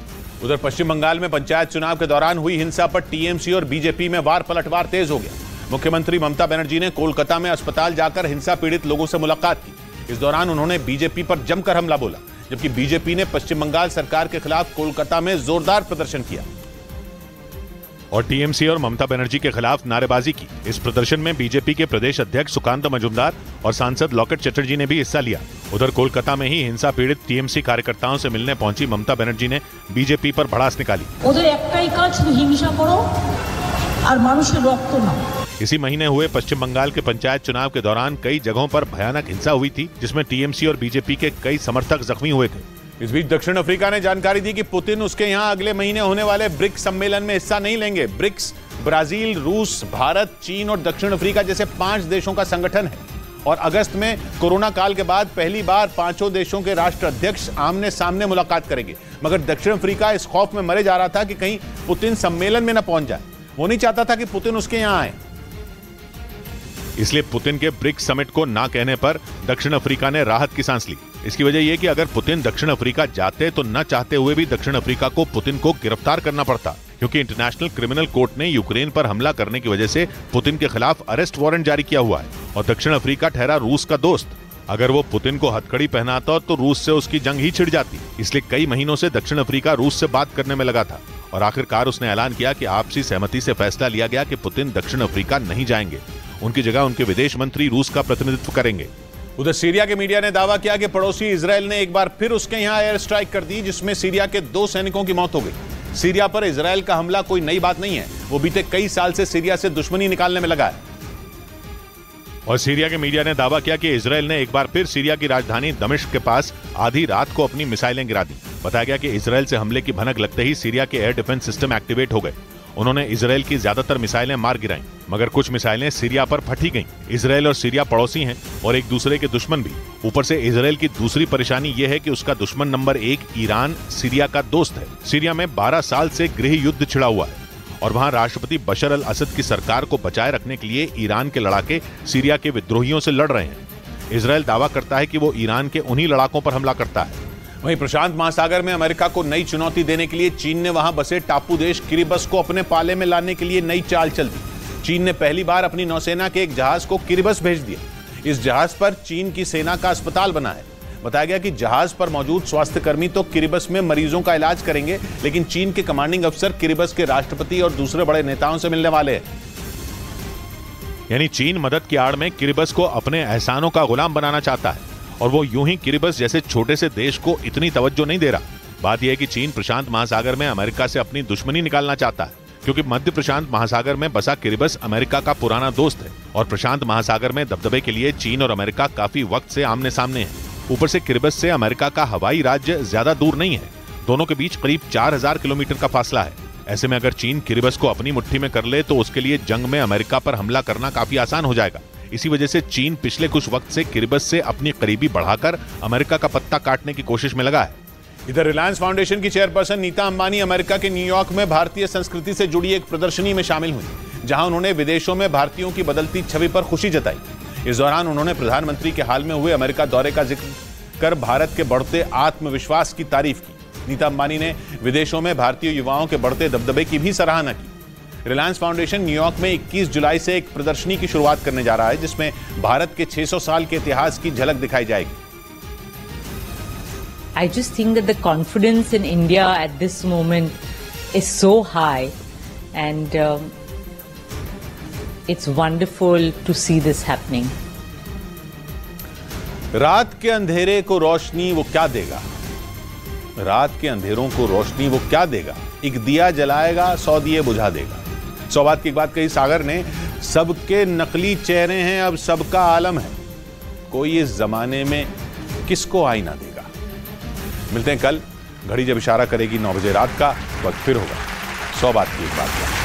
उधर पश्चिम बंगाल में पंचायत चुनाव के दौरान हुई हिंसा पर TMC और BJP में वार पलटवार तेज हो गया। मुख्यमंत्री ममता बनर्जी ने कोलकाता में अस्पताल जाकर हिंसा पीड़ित लोगों से मुलाकात की। इस दौरान उन्होंने BJP पर जमकर हमला बोला, जबकि BJP ने पश्चिम बंगाल सरकार के खिलाफ कोलकाता में जोरदार प्रदर्शन किया और TMC और ममता बनर्जी के खिलाफ नारेबाजी की। इस प्रदर्शन में BJP के प्रदेश अध्यक्ष सुकांत मजुमदार और सांसद लॉकेट चटर्जी ने भी हिस्सा लिया। उधर कोलकाता में ही हिंसा पीड़ित टीएमसी कार्यकर्ताओं से मिलने पहुंची ममता बनर्जी ने बीजेपी पर भड़ास निकाली। इसी महीने हुए पश्चिम बंगाल के पंचायत चुनाव के दौरान कई जगहों पर भयानक हिंसा हुई थी, जिसमें टीएमसी और बीजेपी के कई समर्थक जख्मी हुए थे। इस बीच दक्षिण अफ्रीका ने जानकारी दी कि पुतिन उसके यहां अगले महीने होने वाले ब्रिक्स सम्मेलन में हिस्सा नहीं लेंगे। ब्रिक्स ब्राजील, रूस, भारत, चीन और दक्षिण अफ्रीका जैसे 5 देशों का संगठन है और अगस्त में कोरोना काल के बाद पहली बार 5 देशों के राष्ट्राध्यक्ष आमने सामने मुलाकात करेंगे। मगर दक्षिण अफ्रीका इस खौफ में मरे जा रहा था कि कहीं पुतिन सम्मेलन में न पहुंच जाए। वो नहीं चाहता था कि पुतिन उसके यहां आए। इसलिए पुतिन के ब्रिक्स समिट को ना कहने पर दक्षिण अफ्रीका ने राहत की सांस ली। इसकी वजह यह कि अगर पुतिन दक्षिण अफ्रीका जाते तो न चाहते हुए भी दक्षिण अफ्रीका को पुतिन को गिरफ्तार करना पड़ता, क्योंकि इंटरनेशनल क्रिमिनल कोर्ट ने यूक्रेन पर हमला करने की वजह से पुतिन के खिलाफ अरेस्ट वारंट जारी किया हुआ है और दक्षिण अफ्रीका ठहरा रूस का दोस्त। अगर वो पुतिन को हथकड़ी पहनाता तो रूस से उसकी जंग ही छिड़ जाती। इसलिए कई महीनों से दक्षिण अफ्रीका रूस से बात करने में लगा था और आखिरकार उसने ऐलान किया कि आपसी सहमति से फैसला लिया गया कि पुतिन दक्षिण अफ्रीका नहीं जाएंगे। उनकी जगह उनके विदेश मंत्री रूस का प्रतिनिधित्व करेंगे। उधर सीरिया के मीडिया ने दावा किया कि पड़ोसी इजराइल ने एक बार फिर उसके यहां एयर स्ट्राइक कर दी, जिसमें सीरिया के 2 सैनिकों की मौत हो गई। सीरिया पर इजराइल का हमला कोई नई बात नहीं है, वो बीते कई साल से सीरिया से दुश्मनी निकालने में लगा है। और सीरिया के मीडिया ने दावा किया कि इजराइल ने एक बार फिर सीरिया की राजधानी दमिश्क के पास आधी रात को अपनी मिसाइलें गिरा दी। बताया गया कि इजराइल से हमले की भनक लगते ही सीरिया के एयर डिफेंस सिस्टम एक्टिवेट हो गए। उन्होंने इजराइल की ज्यादातर मिसाइलें मार गिराईं, मगर कुछ मिसाइलें सीरिया पर फटी गईं। इजराइल और सीरिया पड़ोसी हैं और एक दूसरे के दुश्मन भी। ऊपर से इजराइल की दूसरी परेशानी यह है कि उसका दुश्मन नंबर 1 ईरान सीरिया का दोस्त है। सीरिया में 12 साल से गृह युद्ध छिड़ा हुआ है और वहां राष्ट्रपति बशर अल असद की सरकार को बचाए रखने के लिए ईरान के लड़ाके सीरिया के विद्रोहियों से लड़ रहे हैं। इजराइल दावा करता है कि वो ईरान के उन्हीं लड़ाकों पर हमला करता है। वहीं प्रशांत महासागर में अमेरिका को नई चुनौती देने के लिए चीन ने वहां बसे टापू देश किरिबस को अपने पाले में लाने के लिए नई चाल चल दी। चीन ने पहली बार अपनी नौसेना के एक जहाज को किरिबस भेज दिया। इस जहाज पर चीन की सेना का अस्पताल बना है। बताया गया कि जहाज पर मौजूद स्वास्थ्यकर्मी तो किरिबस में मरीजों का इलाज करेंगे, लेकिन चीन के कमांडिंग अफसर किरिबस के राष्ट्रपति और दूसरे बड़े नेताओं से मिलने वाले हैं। यानी चीन मदद की आड़ में किरिबस को अपने एहसानों का गुलाम बनाना चाहता है और वो यूं ही किरिबस जैसे छोटे से देश को इतनी तवज्जो नहीं दे रहा। बात यह है कि चीन प्रशांत महासागर में अमेरिका से अपनी दुश्मनी निकालना चाहता है, क्योंकि मध्य प्रशांत महासागर में बसा किरिबस अमेरिका का पुराना दोस्त है और प्रशांत महासागर में दबदबे के लिए चीन और अमेरिका काफी वक्त से आमने सामने हैं। ऊपर से किरिबस से अमेरिका का हवाई राज्य ज्यादा दूर नहीं है, दोनों के बीच करीब 4000 किलोमीटर का फासला है। ऐसे में अगर चीन किरिबस को अपनी मुट्ठी में कर ले तो उसके लिए जंग में अमेरिका पर हमला करना काफी आसान हो जाएगा। इसी वजह से चीन पिछले कुछ वक्त से किरिबस से अपनी करीबी बढ़ाकर अमेरिका का पत्ता काटने की कोशिश में लगा है। इधर रिलायंस फाउंडेशन की चेयरपर्सन नीता अंबानी अमेरिका के न्यूयॉर्क में भारतीय संस्कृति से जुड़ी एक प्रदर्शनी में शामिल हुई, जहां उन्होंने विदेशों में भारतीयों की बदलती छवि पर खुशी जताई। इस दौरान उन्होंने प्रधानमंत्री के हाल में हुए अमेरिका दौरे का जिक्र कर भारत के बढ़ते आत्मविश्वास की तारीफ की। नीता अंबानी ने विदेशों में भारतीय युवाओं के बढ़ते दबदबे की भी सराहना की। रिलायंस फाउंडेशन न्यूयॉर्क में 21 जुलाई से एक प्रदर्शनी की शुरुआत करने जा रहा है, जिसमें भारत के 600 साल के इतिहास की झलक दिखाई जाएगी। I just think that the confidence in India at this moment is so high, and it's wonderful to see this happening. रात के अंधेरे को रोशनी वो क्या देगा? रात के अंधेरों को रोशनी वो क्या देगा? एक दिया जलाएगा, 100 दिए बुझा देगा। 100 बात की बात कही सागर ने। सबके नकली चेहरे हैं, अब सबका आलम है, कोई इस जमाने में किसको आईना देगा। मिलते हैं कल, घड़ी जब इशारा करेगी 9 बजे रात का, वक्त फिर होगा 100 बात की एक बात।